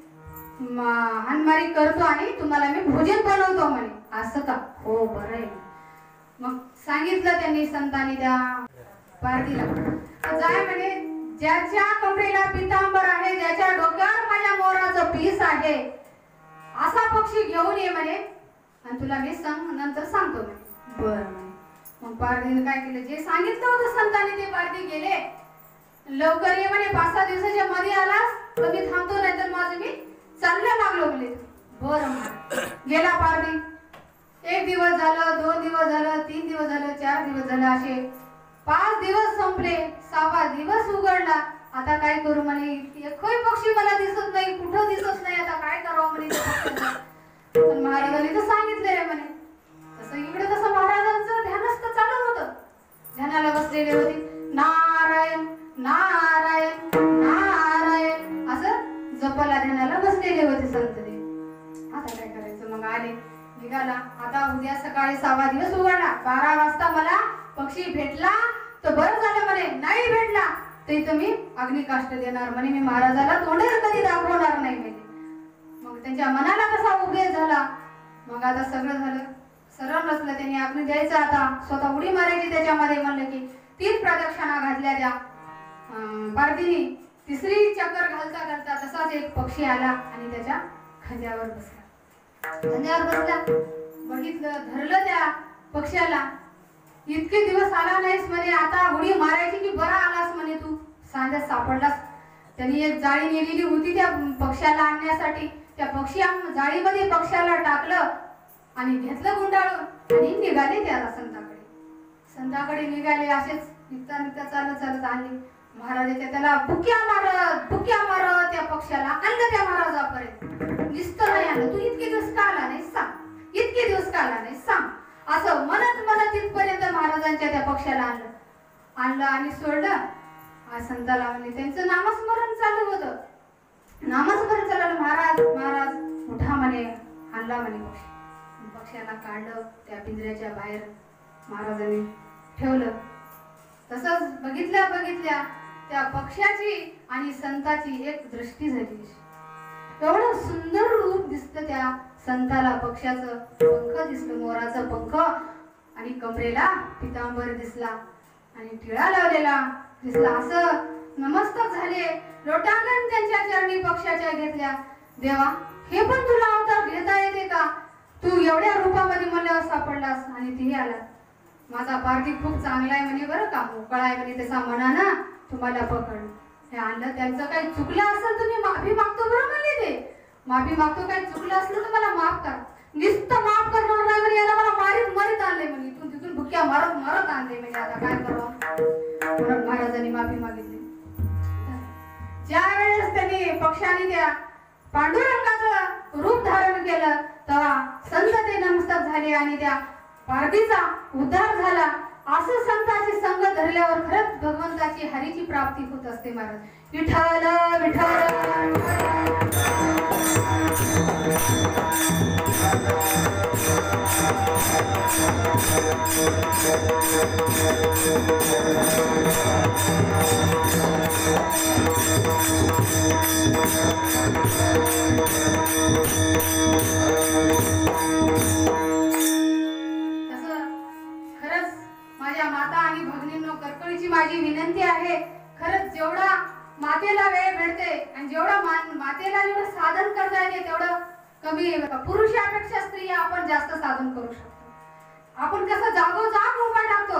हानमारी करतो आणि तुम्हाला मी भोजन बनवतो म्हणे. असं का. हो बरं आहे. मग सांगितलं त्यांनी संतांनी त्या पारधीला, जाय म्हणे ज्याच्या कमरेला पितांबर आहे, ज्याच्या डोक्यावर माझ्या मोराचं पीस आहे, असा पक्षी घेऊन ये म्हणे आणि तुला मी नंतर सांगतो म्हणे. बरं म्हणे. मग पारधीने काय केलं, जे सांगितलं होतं संतांनी ते पारधी गेले. लवकर ये म्हणे, 5-6 दिवसाच्या मध्ये आलास तर मी थांबतो, नाहीतर माझं मी चाललं लागलो म्हणे. बरं म्हणे. गेला पारधी. 1 दिवस झालं, 2 दिवस झालं, 3 दिवस झालं, 4 दिवस झालं, असे 5 दिवस संपले. 6वा दिवस उघडला. आता काय करू म्हणे, एकही पक्षी मला दिसत नाही, कुठं दिसत नाही, आता काय करावं म्हणे. पण महाराजांनी तर सांगितले म्हणे. तसं इकडे तसं महाराजांचं ध्यानस्थ चालू होतं. ध्यानाला बसलेले होते. नारायण नारायण नारायण असं जपाला ध्यानाला बसलेले होते संत ते. आता काय करायचं, मग आले, निघाला. आता उद्या सकाळी 6वा दिवस उघडला. 12 वाजता मला पक्षी भेटला तर बरं झालं म्हणे, नाही भेटला तर इथं मी अग्निकाष्ट देणार म्हणे, मी महाराजाला तोंडही कधी दाखवणार नाही म्हणे. मग त्यांच्या मनाला कसा उभे झाला. मग आता सगळं झालं, सरळ नसलं, त्यांनी अग्नी द्यायचं, आता स्वतः उडी मारायची त्याच्यामध्ये. म्हणलं की 3 प्रदक्षिणा घातल्या त्या पारधीने. 3री चक्कर घालता घालता तसाच एक पक्षी आला आणि त्याच्या खांद्यावर बसला. बघितलं, धरलं त्या पक्ष्याला. इतके दिवस आला नाहीस म्हणे, आता उडी मारायची की बरा आलास म्हणे, तू सांध्यात सापडलास. त्यांनी एक जाळी नेलेली होती त्या पक्ष्याला आणण्यासाठी. त्या जाळीमध्ये पक्ष्याला टाकलं आणि घेतलं गुंडाळून आणि निघाले त्या संताकडे निघाले. असेच निघता चालत चालत आले. महाराजाच्या त्याला बुक्या मारत त्या पक्ष्याला आणलं त्या महाराजापर्यंत. दिसतं नाही आलं, तू इतके दिवस का आला नाही सांग, इतके दिवस का आला नाही सांग, असं म्हणत तिथपर्यंत महाराजांच्या त्या पक्ष्याला आणलं आणि सोडलं. आज संताला म्हणे त्यांचं नामस्मरण चालू होतं. नामस्मरण चालू, महाराज महाराज उठा म्हणे. आणला म्हणे पक्षी. पक्ष्याला काढलं त्या पिंजऱ्याच्या बाहेर महाराजांनी ठेवलं. तसंच बघितल्या बघितल्या त्या पक्ष्याची आणि संताची एक दृष्टी झाली. एवढं सुंदर रूप दिसतं त्या संताला. पक्ष्याचं पंख दिसलं, मोराचं पंख, आणि कमरेला पितांबर दिसला आणि टिळा लावलेला दिसला. असं नमस्तक झाले, लोटांगण त्यांच्या चरणी पक्षाच्या घेतल्या. देवा, हे पण तुला अवतार घेता येते का? तू एवढ्या रूपामध्ये मला सापडलास आणि तीही आला. माझा पार्थिव खूप चांगला आहे म्हणे, बरं का, मोकळा आहे म्हणे, त्याचा मनानं तुम्हाला पकड. हे आणलं. त्यांचं काही चुकलं असेल तुम्ही माफी मागतो बरं म्हणे. ते माफी मागतो, काही चुकलं असलं तर मला माफ कर. नुसतं माफ करणार नाही म्हणे, याला मला मारीत मारीत आणले म्हणे, इथून तिथून भुक्या मारत मारत आणले म्हणे. आता काय करावं? म्हणून महाराजांनी माफी मागितली. ज्या वेळेस त्यांनी पक्षाने त्या पांडुरंगाचं रूप धारण केलं तेव्हा संत ते नमस्तक झाले आणि त्या पार्थिचा उद्धार झाला. असं संताची संग धरल्यावर खरंच भगवंताची हरीची प्राप्ती होत असते. महाराज विठ्ठल विठ्ठल. माझ्या माता आणि भगिनींनो, कळकळीची माझी विनंती आहे, खरंच जेवढा मातेला वेळ भेटते आणि जेवढा मातेला जेवढं साधन करता येते तेवढं कमी आहे. पुरुषापेक्षा स्त्रिया आपण जास्त साधन करू शकतो. आपण कसं जागोजाग उभा टाकतो,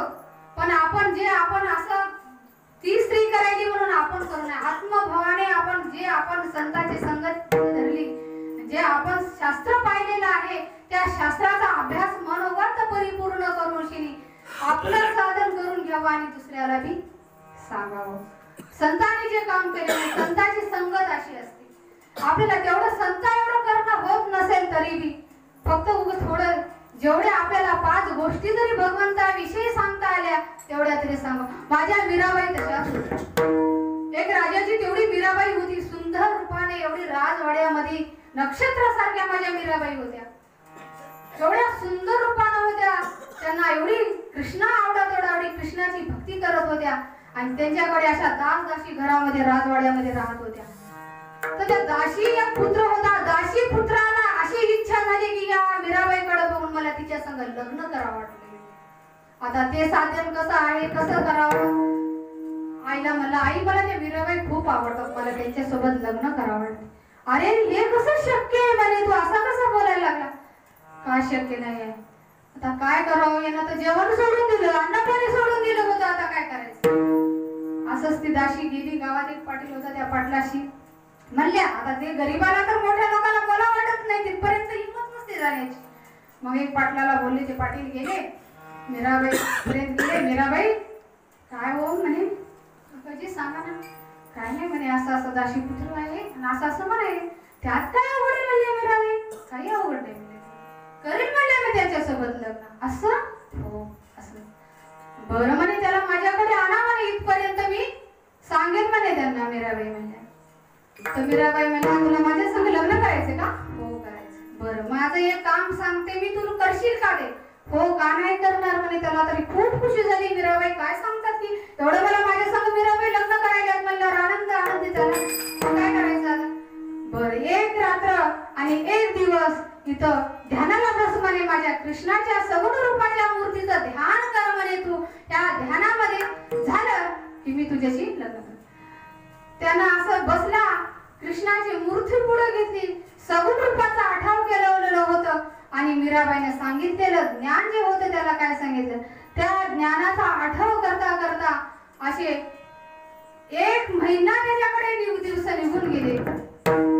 पण आपण जे आपण असं ती स्त्री करायची म्हणून आपण करू नये. आत्मभावाने आपण जे आपण संतांची संगत धरली, जे आपण शास्त्र पाहिलेलं आहे त्या शास्त्राचा अभ्यास मनोगत परिपूर्ण करून शिनी आपलं साधन करून घ्यावं आणि दुसऱ्याला बी सांगावं. संतांनी जे काम केले, संतांची संगत अशी असते. आपल्याला तेवढं संता एवढं करणं होत नसेल तरी बी फक्त थोडं जेवढे आपल्याला 5 गोष्टी जरी भगवंताविषयी सांगता आल्या तेवढ्या तरी सांगा. माझ्या मीराबाई तशाच होत्या. एक राजाची तेवढी मीराबाई होती, सुंदर रूपाने एवढी राजवाड्यामध्ये नक्षत्रासारख्या माझ्या मीराबाई होत्या. एवढ्या सुंदर रूपाने होत्या. त्यांना एवढी कृष्णा आवडत एवढी कृष्णाची भक्ती करत होत्या आणि त्यांच्याकडे अशा दासी घरामध्ये राजवाड्यामध्ये राहत होत्या. तर त्या दासी एक पुत्र होता. दासी पुत्राला अशी इच्छा झाली की या मीराबाईकडे बघून मला तिच्या संग लग्न करावं वाटलं. आता ते साधन कसं आहे, कसं करावं? आईला म्हणलं, आई मला त्या मीराबाई खूप आवडतात, मला त्यांच्यासोबत लग्न करावं वाटतं. अरे हे कसं शक्य आहे म्हणे, तू असा कसा बोलायला लागला? काय शक्य नाही आहे? आता काय करावं? यांना तर जेवण सोडून दिलं, अन्न पाणी सोडून दिलं होतं, आता काय करायचं? असंच ती दाशी गेली. गावात एक पाटील होता, त्या पाटलाशी म्हणल्या. आता ते गरीबाला तर मोठ्या लोकांना बोला वाटत नाही, तिथपर्यंत हिंमत नसते जाण्याची. मग एक पाटलाला बोलले. ते पाटील गेले मीराबाई पर्यंत गेले. मीराबाई काय हो म्हणे, अजी सांगा ना. काय नाही म्हणे, असं असं दाशी पुत्र आहे आणि असं असं म्हणे. त्यात काय अवघड आहे म्हणले मीराबाई? काही अवघड नाही म्हणले, करेल म्हणले मी त्याच्यासोबत लग्न. असं? हो असं. बरं म्हणे, त्याला माझ्याकडे आणा म्हणे, इथपर्यंत मी सांगेन म्हणे त्यांना. मीराबाई म्हणल्या. तर मीराबाई म्हणल्या, तुला माझ्या संग लग्न करायचे का? हो करायचं. बरं माझं एक काम सांगते मी, तू करशील का ते? हो का नाही करणार म्हणे. त्याला तरी खूप खुशी झाली. मीराबाई काय सांगतात की एवढं मला माझ्या संग मीराबाई लग्न करायला म्हणल्यावर आनंद आनंदी झाला. काय करायचं आता? बरं एक रात्र आणि एक दिवस इथं ध्यानाला बस म्हणे. माझ्या कृष्णाच्या सगुण रूपाच्या मूर्तीचं ध्यान कर म्हणे. तू त्या ध्यानामध्ये झालं की मी तुझ्याशी लग्न करतो. त्यानं असं बसला, कृष्णाची मूर्ती पुढे घेतली, सगुण रूपाचा आठाव केलेलं होतं आणि मीराबाईने सांगितलेलं ज्ञान जे होतं त्याला काय सांगितलं, त्या ज्ञानाचा आठाव करता करता असे 1 महिना त्याच्याकडे दिवस निघून गेले.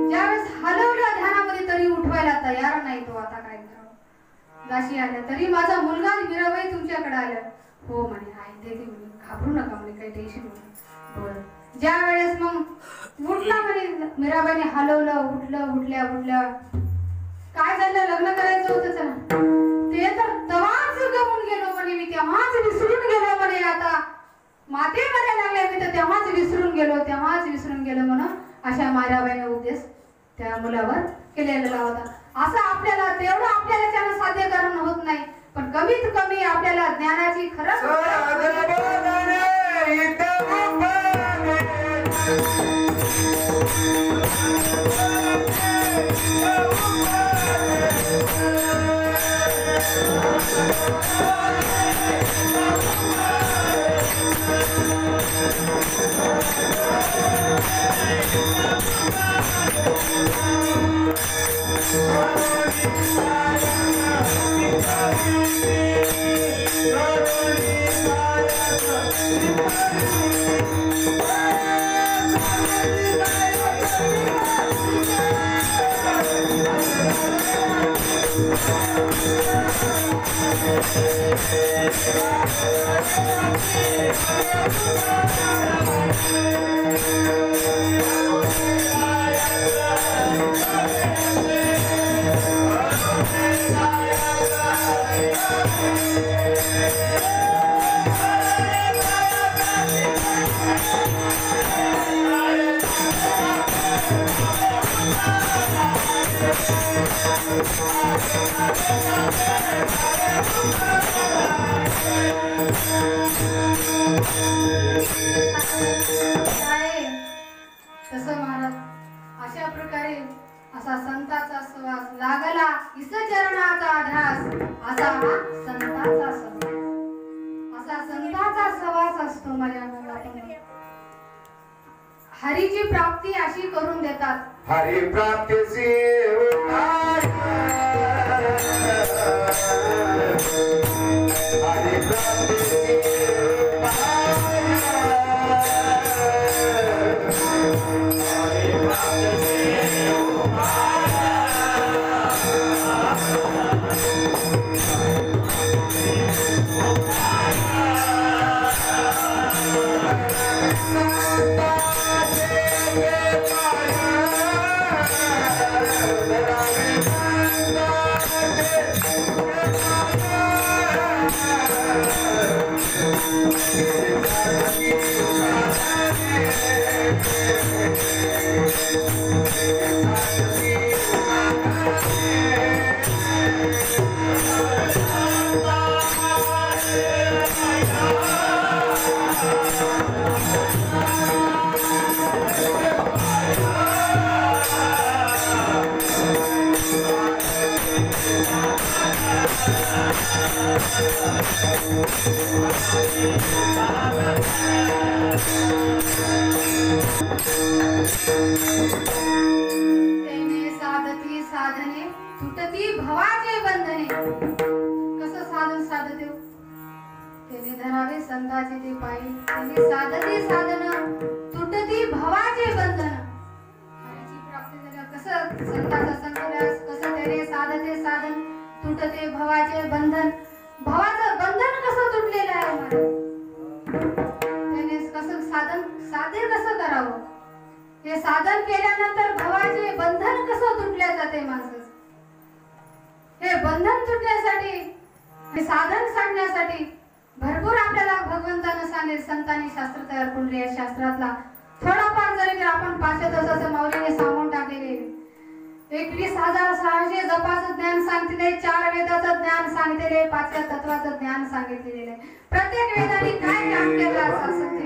ज्यावेळेस हलवलं ध्यानामध्ये तरी उठवायला तयार नाही तो. आता काय करावं? दाशी आल्या. तरी माझा मुलगा मीराबाई तुमच्याकडे आला. हो म्हणे, आई देते म्हणे, घाबरू नका म्हणे, काही टेन्शन नाही. बरं. ज्या वेळेस मग उठला म्हणे, मीराबाईने हलवलं, उठल्या काय झालं? लग्न करायचं होतं चला. ते तर तवाच गमून गेलो म्हणे, मी तेव्हाच विसरून गेलो म्हणे. आता मातेमध्ये लागले मी तर तेव्हाच विसरून गेलो म्हणून अशा माराबाईने उपदेश त्या मुलावर केलेला होता. असं आपल्याला तेवढं आपल्याला त्यानं साध्य करणं होत नाही, पण कमीत कमी आपल्याला ज्ञानाची खरंच तसं महाराज अशा प्रकारे असा संताचा सहवास लागला इस चरणाचा ध्यास असा हा संताचा सहवास असतो. माझ्या मनात हरीची प्राप्ती अशी करून देतात. हरी प्राप्तीची हरी प्राप्तीची साधती साधने तुटती भवाचे बंधने. कसं साधन साधते त्याने धरावे संताचे ते पायी. त्याने साधती साधन तुटती भवाचे बंधन. हरीची प्राप्ती झाल्यावर कसं संताचा संन्यास, कसं त्याने साधते साधन तुटते भवाचे बंधन. भवाचं बंधन कसं तुटलेलं आहे मला, त्याने कसं साधन कसं करावं, हे साधन केल्यानंतर भवाचे बंधन कसं तुटले जाते माणसाचं. हे बंधन तुटण्यासाठी, हे साधन सांगण्यासाठी भरपूर आपल्याला भगवंतानं सांगितले. संतांनी शास्त्र तयार करून या शास्त्रातला थोडाफार जरी आपण 510 माऊलीने सांगून टाकलेले 21,600 जपाचं ज्ञान सांगितले, 4 वेदाचं ज्ञान सांगितले, 5 तत्वाचं ज्ञान सांगितलेले आहे. प्रत्येक वेदाने काय काम केलं असं सत्य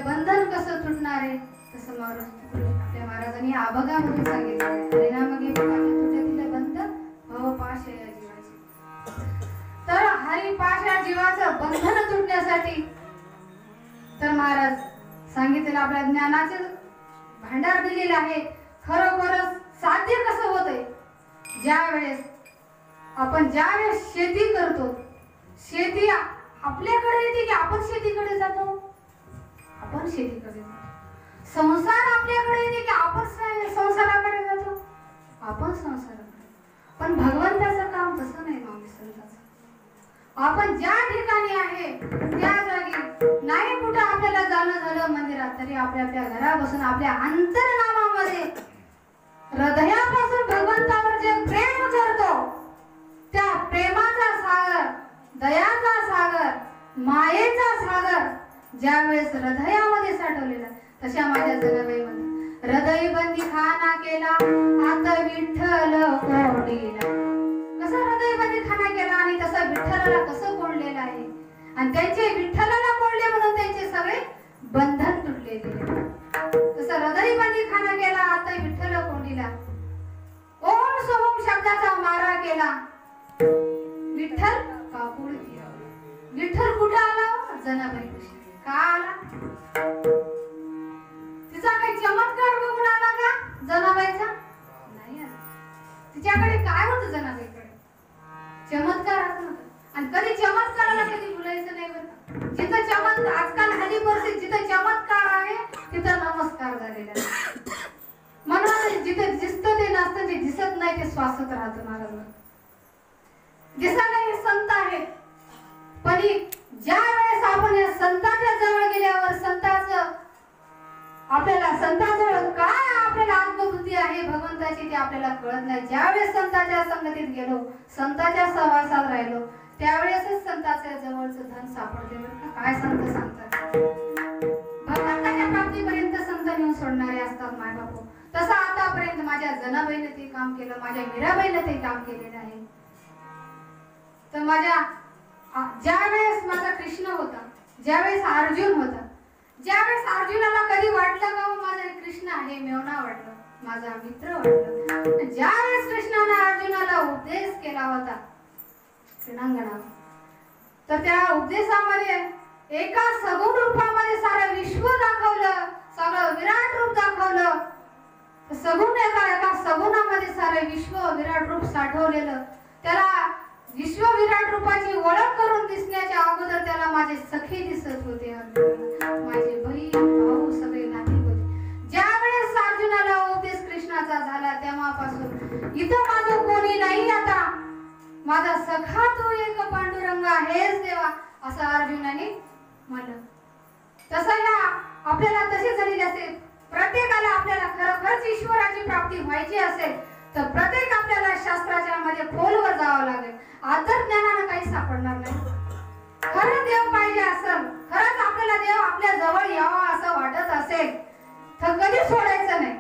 बंधन कसं तुटणार आहे तसं आपल्या महाराजांनी अभंगामधून सांगितलं. हरिनाम घे तुझ्या बंधन भवपाश या जीवाचे. तर हरिपाशा जीवाचं बंधन तुटण्यासाठी तर महाराज सांगितलेलं आपल्या ज्ञानाचे भांडार दिलेले आहे. खरोखरच साध्य कसं होतंय? ज्यावेळेस शेती करतो, शेती आपल्याकडे येते की आपण शेतीकडे जातो? आपण शेतीकडे जातो. संसार आपल्याकडे येते की आपण संसाराकडे जातो? आपण संसाराकडे. पण भगवंताचं काम तसं नाही माऊली संताचं. आपण ज्या ठिकाणी आहे त्या जागी नाही कुठं आपल्याला जाणं झालं मंदिरात तरी आपल्या घरा बसून आपल्या अंतर्नामामध्ये हृदयापासून भगवंतावर जे प्रेम करतो त्या प्रेमाचा सागर, दयाचा सागर, मायेचा सागर ज्यावेळेस हृदयामध्ये साठवलेला तशा माझ्या जनाबाईमध्ये हृदय बंदी खाना केला आता विठ्ठल कोंडीला. कसा हृदय बंदी खाना केला आणि तसा विठ्ठलाला कसं कोंडलेलं आहे आणि त्यांचे विठ्ठलाला कोंडले म्हणून त्यांचे सगळे बंधन तुटले गेले. तसं हृदय बंदी खाना केला आता विठ्ठल कोंडीला. ओम सोम शब्दाचा मारा केला विठ्ठल काकुळ दिला. विठ्ठल कुठं आला? जनाबाई. का आला? तिचा काही चमत्कार बघून आला का जनाबाईचा? नाही आला. तिच्याकडे काय होतं जनाबाईकडे? चमत्कार होता. आणि कधी चमत्काराला कधी बोलायचं नाही बरं. जिथं चमत्कार आजकाल हल्ली परिस्थिती जिथं चमत्कार आहे तिथं नमस्कार झालेला आहे. म्हणून जिथे दिसतं ते नसतं, जे दिसत नाही ते श्वासत राहतं. महाराज दिसायला हे संत आहेत पण ज्या वेळेस आपण या संतांच्या जवळ गेल्यावर संतांचं आपल्याला संतांजवळ काय आपल्याला आत्मबुद्धी आहे भगवंताची ते आपल्याला कळत नाही. ज्यावेळेस संतांच्या संगतीत गेलो, संतांच्या सहवासात राहिलो त्यावेळेसच संतांच्या जवळचं धन सापडते. काय संत सांगतात? भगवंताच्या प्राप्तीपर्यंत संत नेऊन सोडणारे असतात माय बापू. तसं आतापर्यंत माझ्या जनाबाईने ते काम केलं, माझ्या मीराबाईने ते काम केलेलं आहे. तर माझ्या ज्यावेळेस माझा कृष्ण होता, ज्यावेळेस अर्जुन होता, ज्यावेळेस अर्जुनाला कधी वाटलं का माझा कृष्ण आहे मेवणा वाटलं, माझा मित्र वाटलं. ज्यावेळेस कृष्णाने अर्जुनाला उपदेश केला होता क्रीडांगणावर तर त्या उपदेशामध्ये एका सगुण रूपामध्ये सारं विश्व दाखवलं, सगळं विराट रूप दाखवलं. सगुण एका सगुणामध्ये सारं विश्व विराट रूप साठवलेलं. त्याला विश्व विराट रूपाची ओळख करून दिसण्याच्या अगोदर त्याला माझे सखी दिसत होते, माझे बहीण भाऊ सगळे नाती होते. ज्यावेळेस अर्जुनाला उपदेश कृष्णाचा झाला तेव्हापासून इथं माझं कोणी नाही, आता माझा सखा तो एक पांडुरंगा हेच देवा असं अर्जुनाने म्हणलं. तसं या आपल्याला तसे झालेले असेल. प्रत्येकाला आपल्याला खरोखरच ईश्वराची प्राप्ती व्हायची असेल तर प्रत्येक आपल्याला शास्त्राच्या मध्ये खोलवर जावं लागेल. आदर ज्ञानानं काही सापडणार नाही. खरं देव पाहिजे असेल, खरंच आपल्याला देव आपल्या जवळ यावा असं वाटत असेल तर कधी सोडायचं नाही.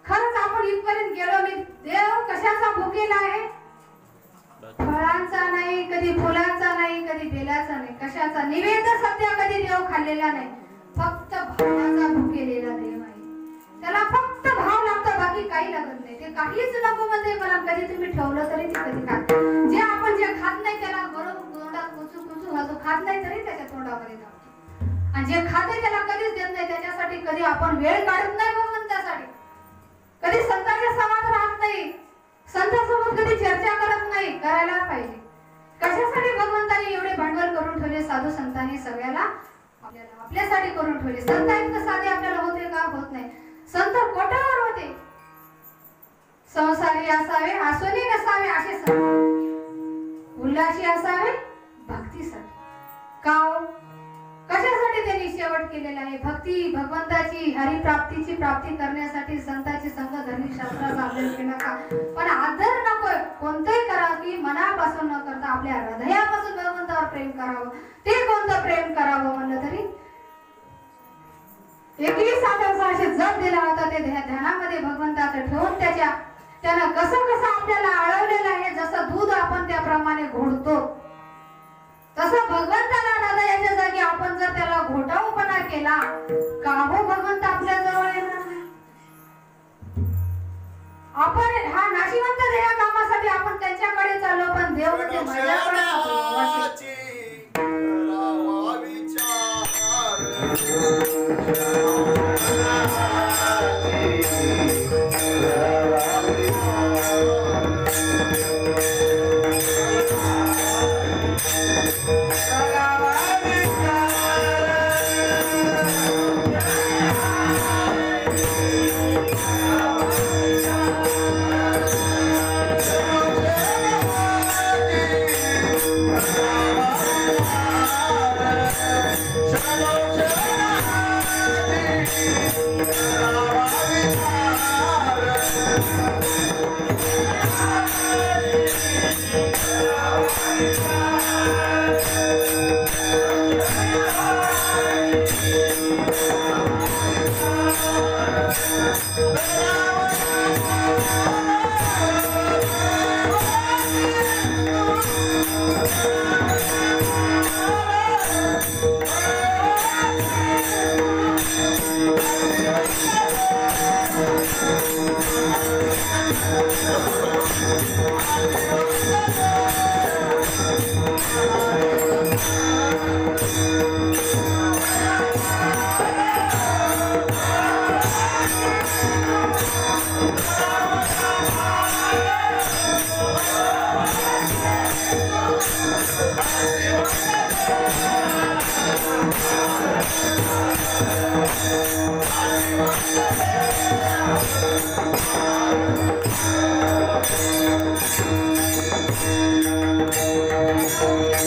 खरंच आपण इथपर्यंत गेलो मी देव कशाचा भुकेला आहे? फळांचा नाही, कधी फुलांचा नाही, कधी बेलाचा नाही, कशाचा निवेद सध्या कधी देव खाल्लेला नाही. फक्त भावाचा भुकेलेला देव आहे. त्याला फक्त भाव लागतो, बाकी काही लागत नाही. ते काहीच नको म्हणजे मला कधी तुम्ही ठेवलं तरी ते कधी खात. जे आपण जे खात नाही त्याला बरोबर तोंडात कुचू कुचू घालतो, खात नाही तरी त्याच्या तोंडामध्ये टाकतो. आणि जे खाते त्याला कधीच देत नाही. त्याच्यासाठी कधी आपण वेळ काढत नाही भगवंतासाठी. कधी संतांच्या समाज राहत नाही, संतांसोबत कधी चर्चा करत नाही. करायला पाहिजे. कशासाठी भगवंताने एवढे भांडवल करून ठेवले? साधू संतांनी सगळ्याला आपल्यासाठी करून ठेवले. संत इतकं साधे आपल्याला होते का? होत नाही. संत कोटावर होते. संसारी असावे, आसुनी नसावे असे संत. उल्हासी असावे भक्तीसाठी. का? कशासाठी त्यांनी शेवट केलेला आहे? भक्ती, भगवंताची हरिप्राप्तीची प्राप्ती करण्यासाठी संतांची संग धर्मी शास्त्राचा अभ्यास केला का? पण आदर नको कोणतंही करा की मनापासून न करता आपल्या हृदयापासून भगवंतावर प्रेम करावं. ते कोणतं प्रेम करावं म्हणलं तरी 21,600 जप दिला होता. ते ध्यानामध्ये भगवंताचं ठेवून त्यानं कसं आपल्याला आळवलेलं आहे. जसं दूध आपण त्याप्रमाणे घोळतो तसं भगवंताला हृदयाच्या जागी आपण जर त्याला घोटाळूपणा केला का हो भगवंत आपल्या जवळ येणार नाही. आपण हा नाशिवंत देह कामासाठी आपण त्यांच्याकडे चाललो पण देव म्हणजे माझ्याकडे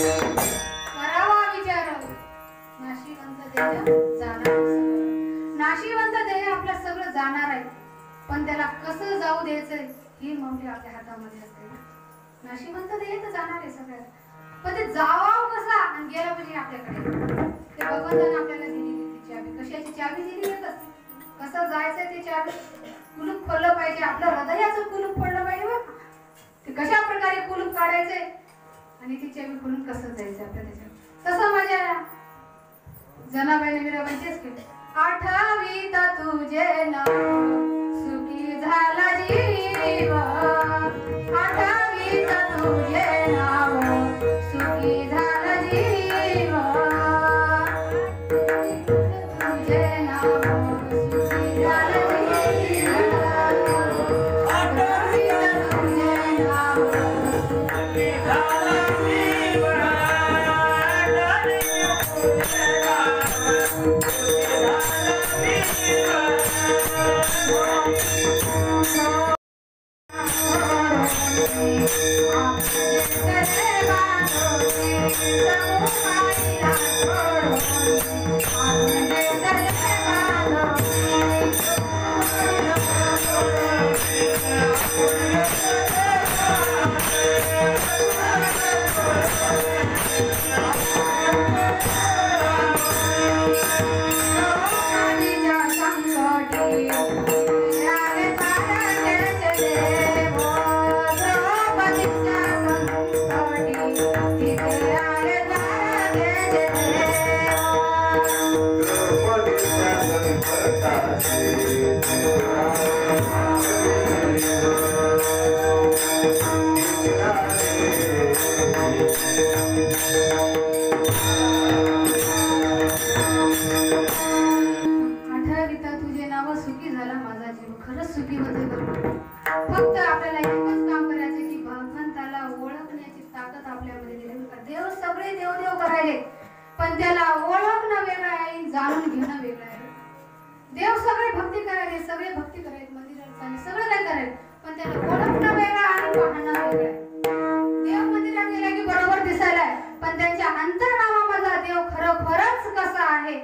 करावा विचार नाशिवंत देह जाणार सगळं. नाशिवंत देह आपलं सगळं जाणार आहे, पण त्याला कसं जाऊ द्यायचंय ही माऊली आपल्या हातामध्ये असते. नाशिवंत देह तर जाणार आहे सगळं, पण ते जावावं कसा आणि गेलं म्हणजे आपल्याकडे ते भगवंताने आपल्याला दिलेली ती चावी. कशाची चावी दिली आहे? कसं जायचंय ते चावी कुलूप खोललं पाहिजे, आपलं हृदयाचं कुलूप खोललं पाहिजे बरं. ते कशा प्रकारे कुलूप काढायचे आणि ती चावी खोलून कसं जायचं आपल्या त्याच्यात. तसं माझ्या जनाबाईने मीराबाईचेच केले. आठवीत तुझे नाव सुखी झाला जीव, आठवीत तुझे नाव सुखी झाला जीव, तुझे नाव सुखी झाला जीव, आठवीत तुझे नाव सुखी झाला जीव, सुखी होते. फक्त आपल्याला एकच काम करायचं की भगवंताला ओळखण्याची ताकद आपल्यामध्ये दिली. देव सगळे देव देव करायले, पण त्याला ओळखणं वेगळं आहे, जाणून घेणं वेगळं आहे. देव सगळे भक्ती करायले, सगळे भक्ती करायले, मंदिरात चालले, सगळं काय करायले, पण त्याला ओळखणं वेगळं आणि पाहणं वेगळं आहे. देव मंदिरात गेला की बरोबर दिसायला, पण त्यांच्या अंतर्नामामधला देव खरोखरच कसा आहे.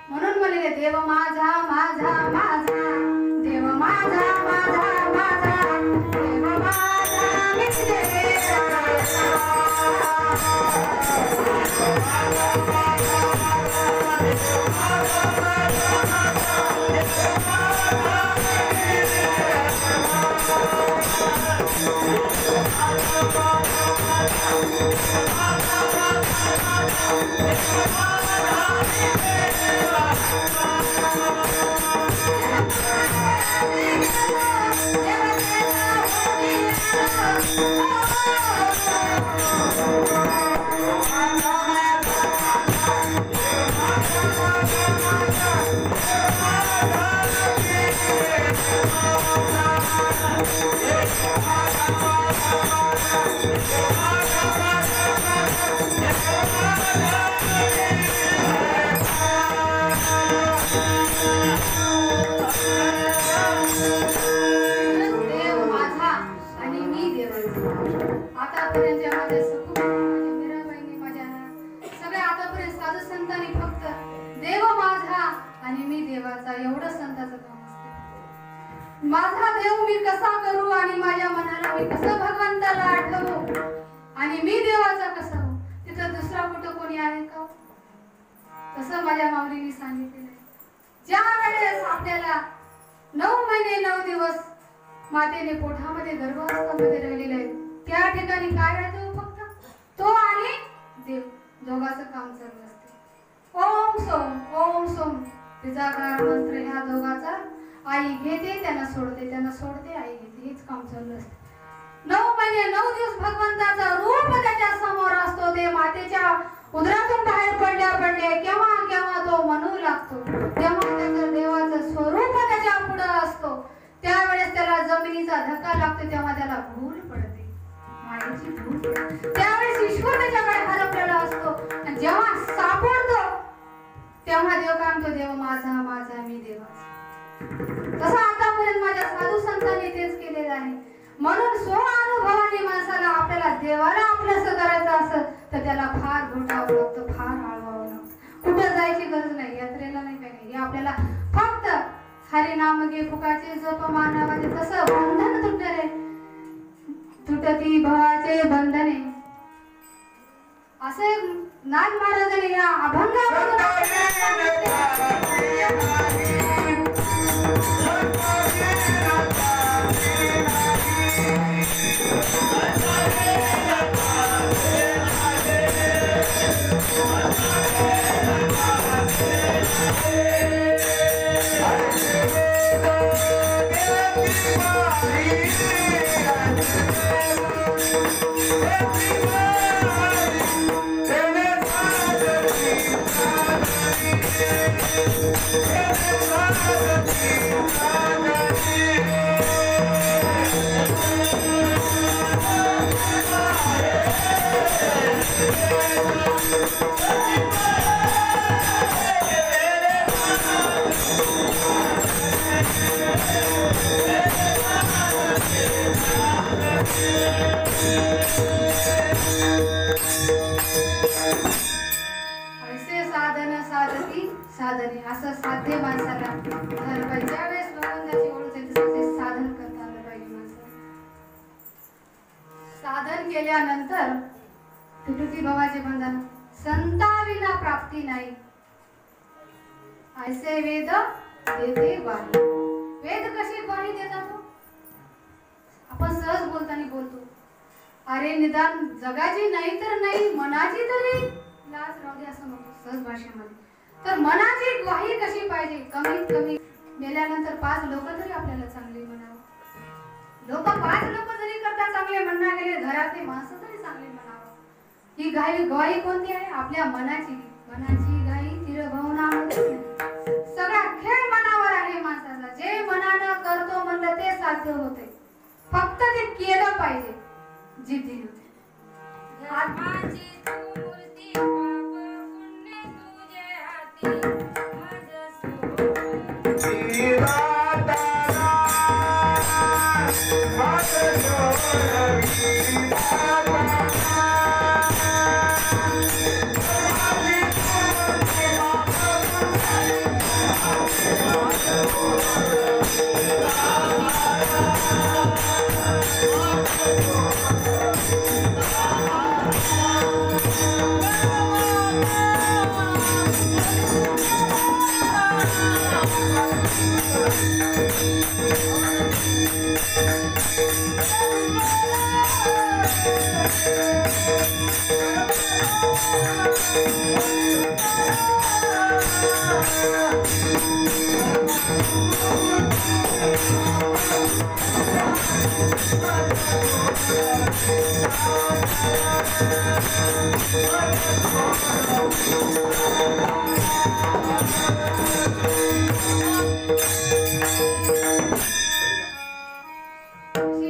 म्हणून म्हणले देव माझा माझा माझा, देव माझा माझा माझा, देव माझा मीच देवा. Thank you. वाचा एवढं संताचं काम असते. माझा देव मी कसा करू आणि माझ्या मनाला मी कसं भगवंताला आठवू आणि मी देवाचा कसा हो, तिथं दुसरा कुठं कोणी आहे का? तसं माझ्या माऊलीने सांगितलेलं आहे. ज्या वेळेस आपल्याला 9 महिने 9 दिवस मातेने पोटामध्ये गर्भावस्थेमध्ये राहिलेले आहे, त्या ठिकाणी काय राहतो? फक्त तो आणि देव दोघांचं काम चालू असते. ओम सोम तिचाकार मंत्र ह्या दोघाचा आई घेते त्यांना सोडते, त्यांना सोडते आई घेते, हेच काम चालू असते. 9 महिने 9 दिवस भगवंताचा रूप त्याच्या समोर असतो. ते मातेच्या उदरातून बाहेर पडल्या केव्हा केव्हा तो म्हणू लागतो, तेव्हा त्याचं देवाचं स्वरूप त्याच्या पुढे असतो. त्यावेळेस त्याला जमिनीचा धक्का लागतो, तेव्हा त्याला भूल पडते, मायेची भूल पडते. त्यावेळेस ईश्वर त्याच्याकडे हरपलेला असतो आणि जेव्हा सापडतो तेव्हा देव काय म्हणतो, देव माझा माझा मी देवाचा. तसं आतापर्यंत माझ्या साधू संतांनी तेच केलेलं आहे. म्हणून स्वानुभवाने माणसाला आपल्याला देवाला आपलंसं करायचं असेल तर त्याला फार घोटावं लागतं, फार आळवावं लागतं. कुठं जायची गरज नाही, यात्रेला नाही, काही नाही. हे आपल्याला फक्त हरिनाम घे फुकाचे जप मानावाचे, तसं बंधन तुटणारे तुटती भवाचे बंधने असे नाथ महाराजांनी या अभंगामधून साधने असं साध्य माणसाला झालं पाहिजे. ज्यावेळेस भगवंताची ओळख येते तसे साधन करता आलं पाहिजे माणसाला. साधन केल्यानंतर तुटती भवाचे बंधन संताविना प्राप्ती नाही, ऐसे वेद देते ग्वाही. वेद कशी ग्वाही देतात? आपण सहज बोलताना बोलतो, अरे निदान जगाची नाही तर नाही, मनाची तरी लाज राहू दे असं म्हणतो सहज भाषेमध्ये. तर मनाची ग्वाही कशी पाहिजे? कमीत कमी मेल्यानंतर 5 लोक तरी आपल्याला चांगले म्हणावं. 5 लोक जरी करता चांगले म्हणणार गेले, घरातले माणसं तरी चांगले म्हणावं. ही ग्वाही कोणती आहे? आपल्या मनाची. मनाची गाई तिरभवनामध्ये. सगळा खेळ मनावर आहे माणसाचा. जे मनानं करतो म्हणलं ते साध्य होते, फक्त ते केलं पाहिजे जिद्दीनं.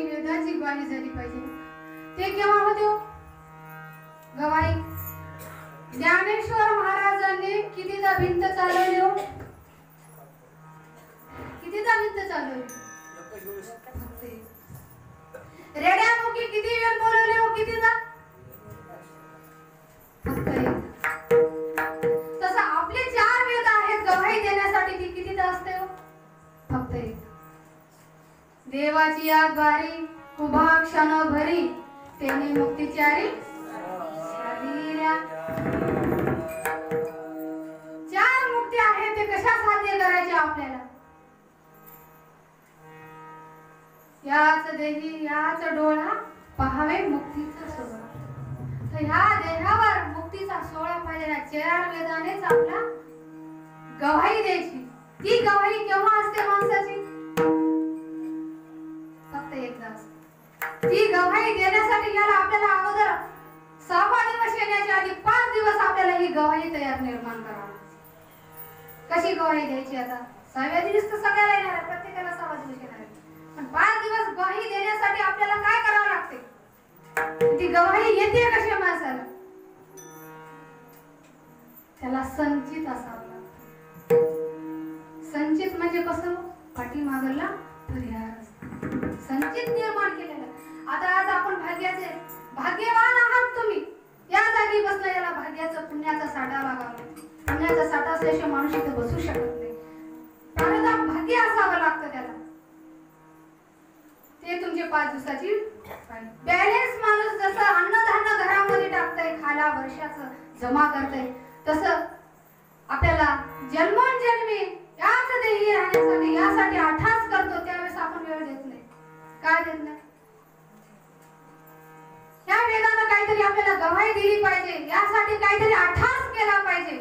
वेदाची ग्वाही झाली पाहिजे. ते केव्हा होते? गवाही ज्ञानेश्वर महाराजांनी कितीदा भिंत चालवली हो? कितीदा भिंत चालवली? रेड्यामुखी किती वेळ बोलवले हो? कितीदा? फक्त एक. तसं आपले 4 वेद आहेत गवाही देण्यासाठी, ती कितीदा असते? देवाची या द्वारी उभा क्षण भरी तेने मुक्तीचारी शरीरा. चार मुक्ती आहे ते कशा साध्य करायचे आपल्याला. याच देही याच डोळा पहावे मुक्तीचा सोहळा. तर ह्या देहावर मुक्तीचा सोहळा पाहिजे. चार वेदानेच आपला गवाही द्यायची. ती गवाही केव्हा असते माणसाची. फक्त एकदा असते. ती गवाही देण्यासाठी याला आपल्याला अगोदर 6वा दिवस येण्याच्या आधी 5 दिवस आपल्याला ही गवाही तयार निर्माण करावी. कशी गवाही द्यायची. आता 6व्या दिवस तर सगळ्याला येणार आहे. प्रत्येकाला 6वा दिवस येणार आहे. पण 5 दिवस गवाही देण्यासाठी आपल्याला काय करावं लागते. ती गवाही येते कशी माणसाला. त्याला संचित असावं लागतं. संचित म्हणजे कसं पाठीमागला पर्याय असतो. संचित निर्माण केलेलं. आता आज आपण भाग्याचे भाग्यवान आहात तुम्ही. या जागी बसला याला भाग्याचा पुण्याचा साठा लागावा. पुण्याचा साठा असल्याशिवाय माणूस इथे बसू शकत नाही. प्रारब्ध भाग्य असावं लागतं त्याला. ते तुमचे 5 दिवसाची बॅलन्स. माणूस जसं अन्नधान्य घरामध्ये टाकतंय खाला वर्षाचं जमा करतंय तसं आपल्याला जन्मोजन्मी याच देही राहण्यासाठी यासाठी अठास करतो. त्यावेळेस आपण वेळ देत नाही. काय देत नाही. या वेदानं काहीतरी आपल्याला गवाही दिली पाहिजे. यासाठी काहीतरी अठास केला पाहिजे.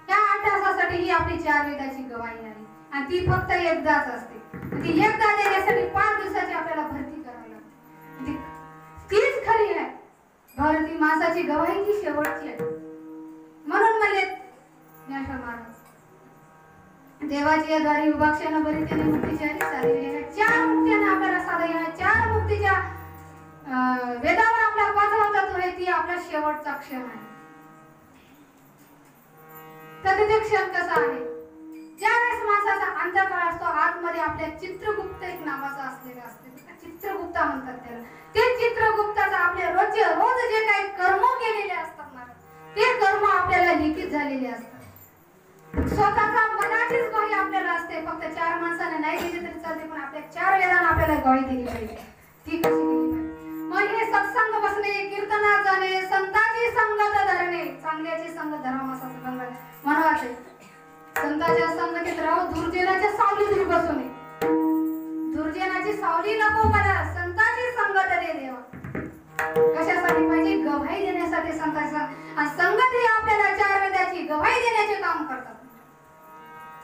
या अठासासाठी ही आपली 4 वेदाची गवाही आहे. आणि ती फक्त एकदाच असते. ती एकदा देण्यासाठी 5 दिवसाची आपल्याला भरती करावी लागते. तीच खरी आहे भरती. माणसाची गवाही ती शेवटची आहे. म्हणून म्हणले ज्ञानेश्वर महाराज देवाची या द्वारी उभा क्षण भरी त्याने मुक्तीचारी साधली. 4 मुक्त्यांना आपल्याला साधा. 4 मुक्तीच्या वेदावर आपला 5वा तत्व आहे. ती आपला शेवटचा क्षण आहे. तर ते क्षण कसा आहे. ज्यावेळेस माणसाचा अंतकाळ असतो आतमध्ये आपल्या चित्रगुप्त एक नावाचा असलेला असते. चित्रगुप्ता म्हणतात त्याला. ते चित्रगुप्ताचा आपले रोज जे काही कर्म केलेले असतात ना ते कर्म आपल्याला लिखित झालेले असतात. स्वतःचा मनाचीच गवाही आपल्याला असते. फक्त 4 माणसाने नाही दिली तरी चालते. पण आपल्या 4 वेदांना आपल्याला गवाही दिली पाहिजे. ती कशी दिली पाहिजे. मग हे सत्संग बसणे कीर्तनात जाणे संतांची संगत धरणे. चांगल्याची संगत धर्माचा संबंध महत्वाचे. संतांच्या संगतीत राहू. दुर्जनाच्या सावलीत बसू नये. दुर्जनाची सावली नको मला. संतांची संगत दे देवा. कशासाठी पाहिजे. गवाही देण्यासाठी संतांचा. आणि संगत ही आपल्याला 4 वेदाची गवाही देण्याचे काम करतात.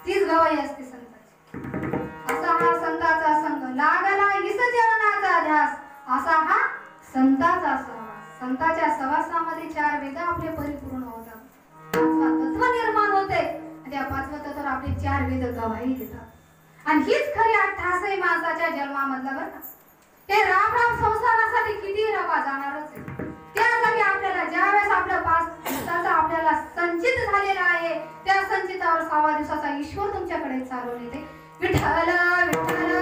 तीच गवाही असते संतांची. असा हा संतांचा संग लागला ईस चरणाचा ध्यास. असा हा संतांचा सहवास. संतांच्या सहवासामध्ये 4 वेद आपले परिपूर्ण होतात. 5वा तत्व निर्माण होते. त्या 5व्या तत्वावर आपले 4 वेद गवाही देतात. आणि हीच खरी अट्ठास आहे माणसाच्या जन्मामधला बरं का. ते राम संसारासाठी किती रवा जाणारच आहे. त्यासाठी आपल्याला ज्यावेळेस आपल्या 5 दिवसाचा आपल्याला संचित झालेला आहे त्या संचितावर 6व्या दिवसाचा ईश्वर तुमच्याकडे चालवून येते. विठ्ठल विठ्ठल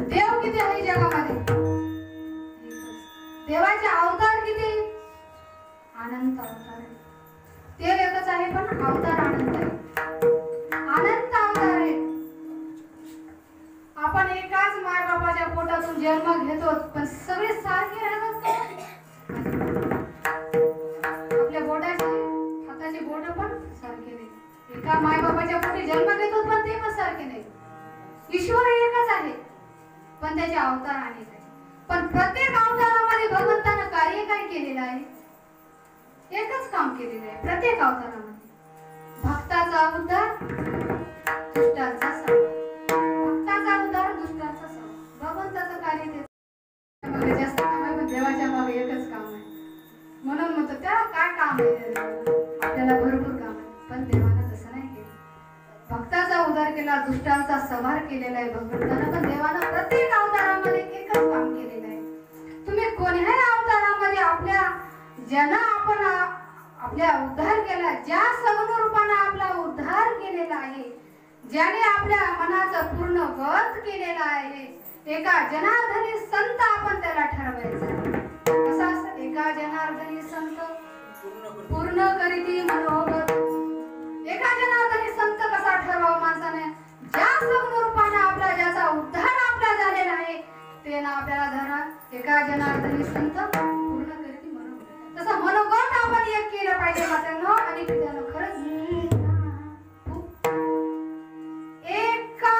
देव किती आहे जगामध्ये? देवाचे अवतार किती? अनंत अवतार आहे. देव एकच आहे पण अवतार अनंत आहे. अनंत अवतार आहे. आपण एकाच माय बाबाच्या पोटातून जन्म घेतो पण सगळे सारखे राहतात का? आपल्या बोटाचे हाताचे बोट पण सारखे नाही. एका माय बाबाच्या पोटी जन्म घेतो पण ते पण सारखे नाही. ईश्वर एकच आहे पण त्याचे अवतार अनेक आहेत. पण प्रत्येक अवतारामध्ये भगवंताने कार्य काय केलेलं आहे? एकच काम केलेलं आहे प्रत्येक अवतारामध्ये. भक्ताचा उद्धार, दुष्टांचा संहार. भक्ताचा उद्धार, दुष्टांचा संहार. भगवंताचं कार्य ते जास्त काम आहे पण देवाच्या मागे एकच काम आहे. म्हणून म्हणतो त्याला काय काम आहे? आपल्याला भरपूर काम आहे पण देवानं तसं नाही केलं. भक्ताचा उद्धार केला, दुष्टांचा संहार केलेला आहे भगवंतानं. पण देवानं प्रत्येक अवतारामध्ये एकच काम केलेलं आहे. तुम्ही कोणत्याही अवतारामध्ये ज्यानं आपण आपल्या उद्धार केला, ज्या सगुण रूपानं आपला उद्धार केलेला आहे, ज्याने आपल्या मनाचं पूर्ण वध केलेला आहे, एका जनार्दनी संत आपण त्याला ठरवायचा. कसा असं एका जनार्दनी संत पूर्ण करीती मनोगत. एका जनार्दनी संत कसा ठरवावा माणसाने? ज्या सगुण रूपानं आपला ज्याचा उद्धार आपला झालेला आहे ते ना आपल्याला धरा. एका जनार्दनी संत पूर्ण करीती मनोगत. तसं मनोगत आपण एक केलं पाहिजे मात्रांनो. आणि त्यानं खरंच एका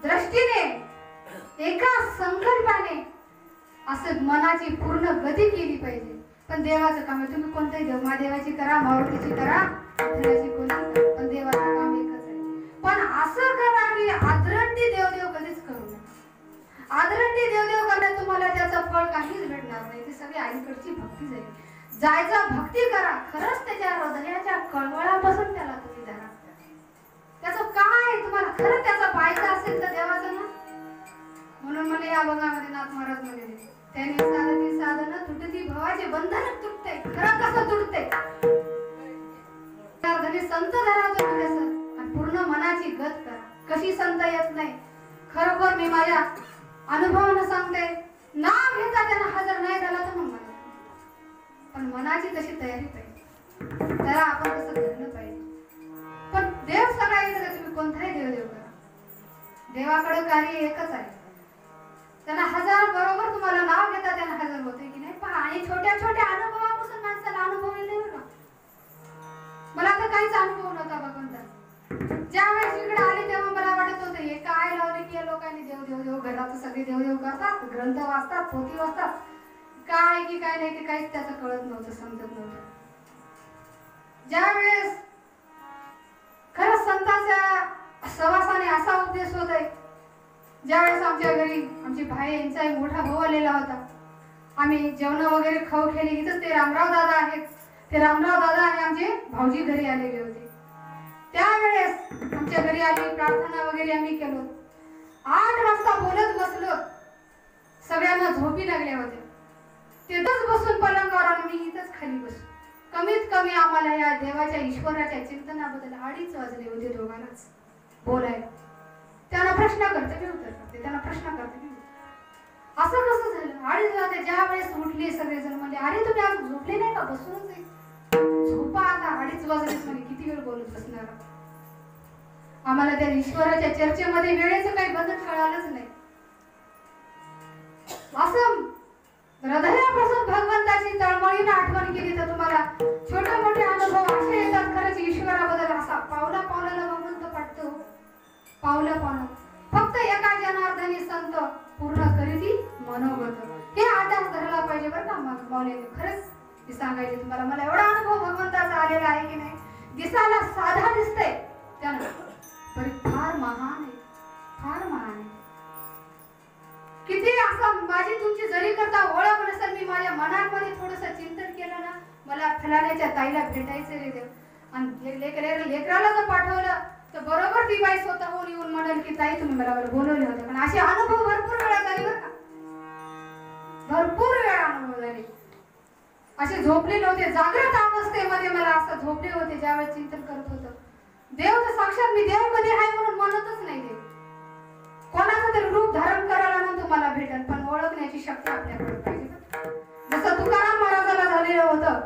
दृष्टीने एका संकल्पाने असं मनाची पूर्ण गती केली पाहिजे. पण देवाचं काम आहे. तुम्ही कोणत्याही देव, महादेवाची करा, मारुतीची करा, विठ्ठलाची कोणती करा, पण देवाचं काम एकच आहे. पण असं करा की आदरंडी देवदेव कधीच करू नये. आदरंडी देवदेव करण्यात तुम्हाला त्याचं फळ काहीच भेटणार नाही. ती सगळी आईकडची भक्ती झाली. जायचं भक्ती करा, खरंच त्याच्या हृदयाच्या कळवळापासून त्याला तुम्ही धरा. त्याचं काय तुम्हाला खरं त्याचं पाहायचं असेल तर देवाचं ना. म्हणून मला या अभंगामध्ये नाथ महाराज म्हणले त्याने साधती साधन तुटती भवाचे बंधन तुटते. खरं कसं तुटते? संत धरा तुम्ही आणि पूर्ण मनाची गत करा. कशी संत येत नाही, खरोखर मी माझ्या अनुभवानं सांगते, नाव घेता त्यांना हजर नाही झाला तर मग मला, पण मनाची तशी तयारी पाहिजे, त्याला आपण तसं धरलं पाहिजे. पण देव सगळा येतं, तुम्ही कोणताही देव करा, देवाकडे कार्य एकच आहे. त्यांना हजार बरोबर तुम्हाला नाव घेता त्यांना हजर होते की नाही पहा. आणि छोट्या छोट्या अनुभवापासून माणसाला अनुभव येईल बरं का. मला तर काहीच अनुभव नव्हता भगवंता. ज्या वेळेस इकडे आले तेव्हा मला वाटत होतं हे काय लावले की या लोकांनी देव देव देव, घरात सगळे देव देव करतात, ग्रंथ वाचतात, पोथी वाचतात, काय की काय नाही ते काहीच त्याचं कळत नव्हतं, समजत नव्हतं. ज्या वेळेस खरंच संतांच्या सहवासाने असा उपदेश होत आहे, ज्यावेळेस आमच्या घरी आमची भाई यांचा एक मोठा भाऊ आलेला होता, आम्ही जेवण वगैरे खाऊ खेळली. इथंच ते रामराव दादा आहेत, ते रामराव दादा आणि आमचे भाऊजी घरी आलेले होते. त्यावेळेस आमच्या घरी आली, प्रार्थना वगैरे आम्ही केलो. 8 वाजता बोलत बसलो, सगळ्यांना झोपी लागल्या होत्या. तिथंच बसून पलंगावर आणि मी इथंच खाली बसलो. कमीत कमी आम्हाला या देवाच्या ईश्वराच्या चिंतनाबद्दल 2:30 वाजले होते दोघांनाच बोलायला. त्यांना प्रश्न करते मी उत्तर करते, त्यांना प्रश्न करते मी उत्तर. असं कसं झालं? 2:30 वाजले. ज्या वेळेस उठले सगळेजण म्हणले, अरे तुम्ही आज झोपले नाही का, बसूनच आहे, झोपा आता, 2:30 वाजले. म्हणजे किती वेळ बोलत बसणार. आम्हाला त्या ईश्वराच्या चर्चेमध्ये वेळेचं काही बंधन कळालंच नाही. असं हृदयापासून भगवंताची तळमळीने आठवण केली तर तुम्हाला छोटे मोठे अनुभव असे येतात. खरंच ईश्वराबद्दल असा पावला पावलाला भगवंत पाठतो, पावला पावला. फक्त एका जनार्दनी संत पूर्ण करीती मनोगत, हे आधार धरला पाहिजे बरं का माऊलीने. खरंच मी सांगायचे तुम्हाला, मला एवढा अनुभव भगवंताचा आलेला आहे की नाही. दिसायला साधा दिसते त्यानं, पण फार महान आहे, फार महान आहे. किती असं माझी तुमची जरी करता ओळख नसेल, मी माझ्या मनामध्ये थोडंसं चिंतन केलं ना, मला फलाण्याच्या ताईला भेटायचं रे देव, आणि लेकराला जर पाठवलं तर बरोबर ती बाई स्वतःहून येऊन म्हणेल की ताई तुम्ही मला बोलवले होते. पण असे अनुभव भरपूर वेळा झाले बरं का, भरपूर वेळा अनुभव झाले. असे झोपलेले होते जागृत अवस्थेमध्ये, मला असं झोपले होते ज्यावेळेस चिंतन करत होतं. देव तर साक्षात, मी देव कधी आहे म्हणून म्हणतच नाही. देव कोणाचं तरी रूप धारण करायला म्हणून तुम्हाला भेटल, पण ओळखण्याची शक्ती आपल्याकडे पाहिजे. जसं तुकाराम महाराजाला झालेलं होतं,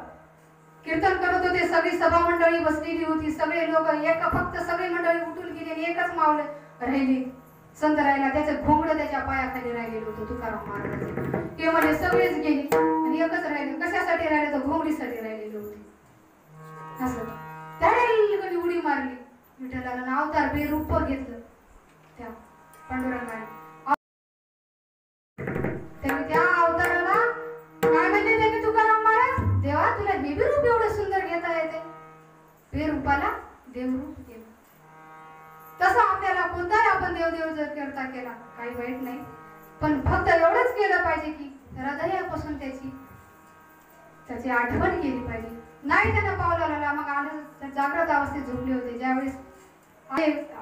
कीर्तन करत होते, सगळी सभा मंडळी बसलेली होती, सगळे लोक एक, फक्त सगळी मंडळी उठून गेली आणि एकच मावलं राहिली, संत राहिला. त्याचं घोंगडं त्याच्या पायाखाली राहिलेलं होतं तुकाराम महाराजांचं. ते म्हणजे सगळेच गेली आणि एकच राहिले. कशासाठी राहिले तर घोंगडीसाठी राहिलेले होते. असं त्याने उडी मारली विठ्ठलानं, अवतार बेरूप घेतलं त्या पांडुरंगाने. त्या अवताराला काय म्हणले त्यांनी तुकाराम महाराज, देवा तुला हे बी रूप एवढं सुंदर घेता येते, बेरूपाला देवरूप केलं. तसं आपल्याला कोणताही आपण देवदेव जर करता केला काही वाईट नाही, पण फक्त एवढंच केलं पाहिजे की हृदयापासून त्याची आठवण केली पाहिजे. नाही त्यांना पावलाला मग आलं, जागृत अवस्थेत झोपले होते ज्यावेळेस,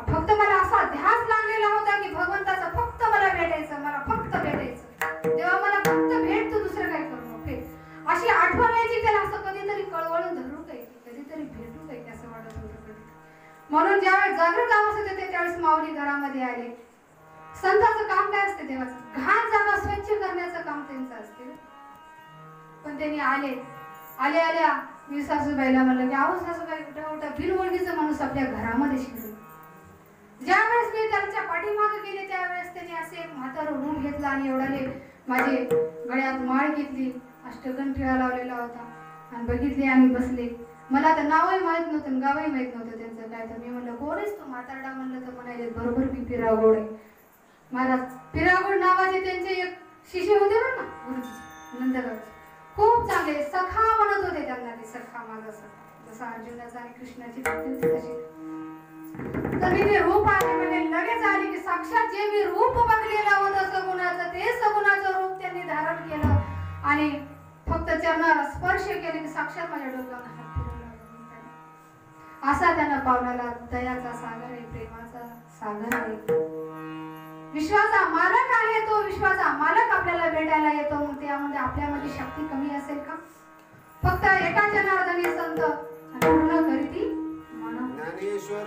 फक्त मला असा ध्यास लागलेला होता की भगवंताचं फक्त मला भेटायचं, मला फक्त भेटायचं, देवा मला फक्त भेट, तू दुसरं काय करू नको. अशी आठवण यायची त्याला, असं कधीतरी कळवळून धरू काय, कधीतरी भेटू काय, असं वाटत होतं कधी. म्हणून ज्यावेळेस जागृत अवस्थेत होते त्यावेळेस माऊली घरामध्ये आले. संतांचं काम काय असते, देवाचं घाण जागा स्वच्छ करण्याचं काम त्यांचं असते. पण त्यांनी आल्या मी सासूबाईला म्हणलं की आहो सासूबाई कुठं बिनओळखीचं माणूस आपल्या घरामध्ये शिरलं. ज्यावेळेस मी त्यांच्या पाठीमागे गेले त्यावेळेस त्यांनी असे एक म्हातारं रूम घेतला आणि एवढाले माझे गळ्यात माळ घेतली, अष्टगण टिळा लावलेला होता आणि बघितले आणि बसले. मला तर नावही माहित नव्हतं, गावही माहित नव्हतं त्यांचं काय. तर मी म्हणलं कोण आहेस तू म्हातारडा, म्हणलं तर म्हणाले बरोबर मी पिरागोड आहे. महाराज पिरागोड नावाचे त्यांचे एक शिष्य होते बरं ना, गुरुजी नंदगाव, खूप चांगले सखा म्हणत होते त्यांना. ते सखा माझा सखा, जसा अर्जुनाचा आणि कृष्णाची तशी. तर मी ते रूप आले म्हणजे लगेच आले की साक्षात जे मी रूप बघलेलं होतं सगुणाचं, ते सगुणाचं रूप त्यांनी धारण केलं आणि फक्त चरणाला स्पर्श केले की साक्षात माझ्या डोक्याला हात फिरवला. असा त्यांना पावलाला दयाचा सागर आहे, प्रेमाचा सागर आहे, विश्वाचा मालक आहे. तो विश्वाचा मालक आपल्याला भेटायला येतो. मग त्यामध्ये आपल्यामध्ये शक्ती कमी असेल का? फक्त एका जनार्दनी संत पूर्ण करीती म्हणून ज्ञानेश्वर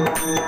Thank you.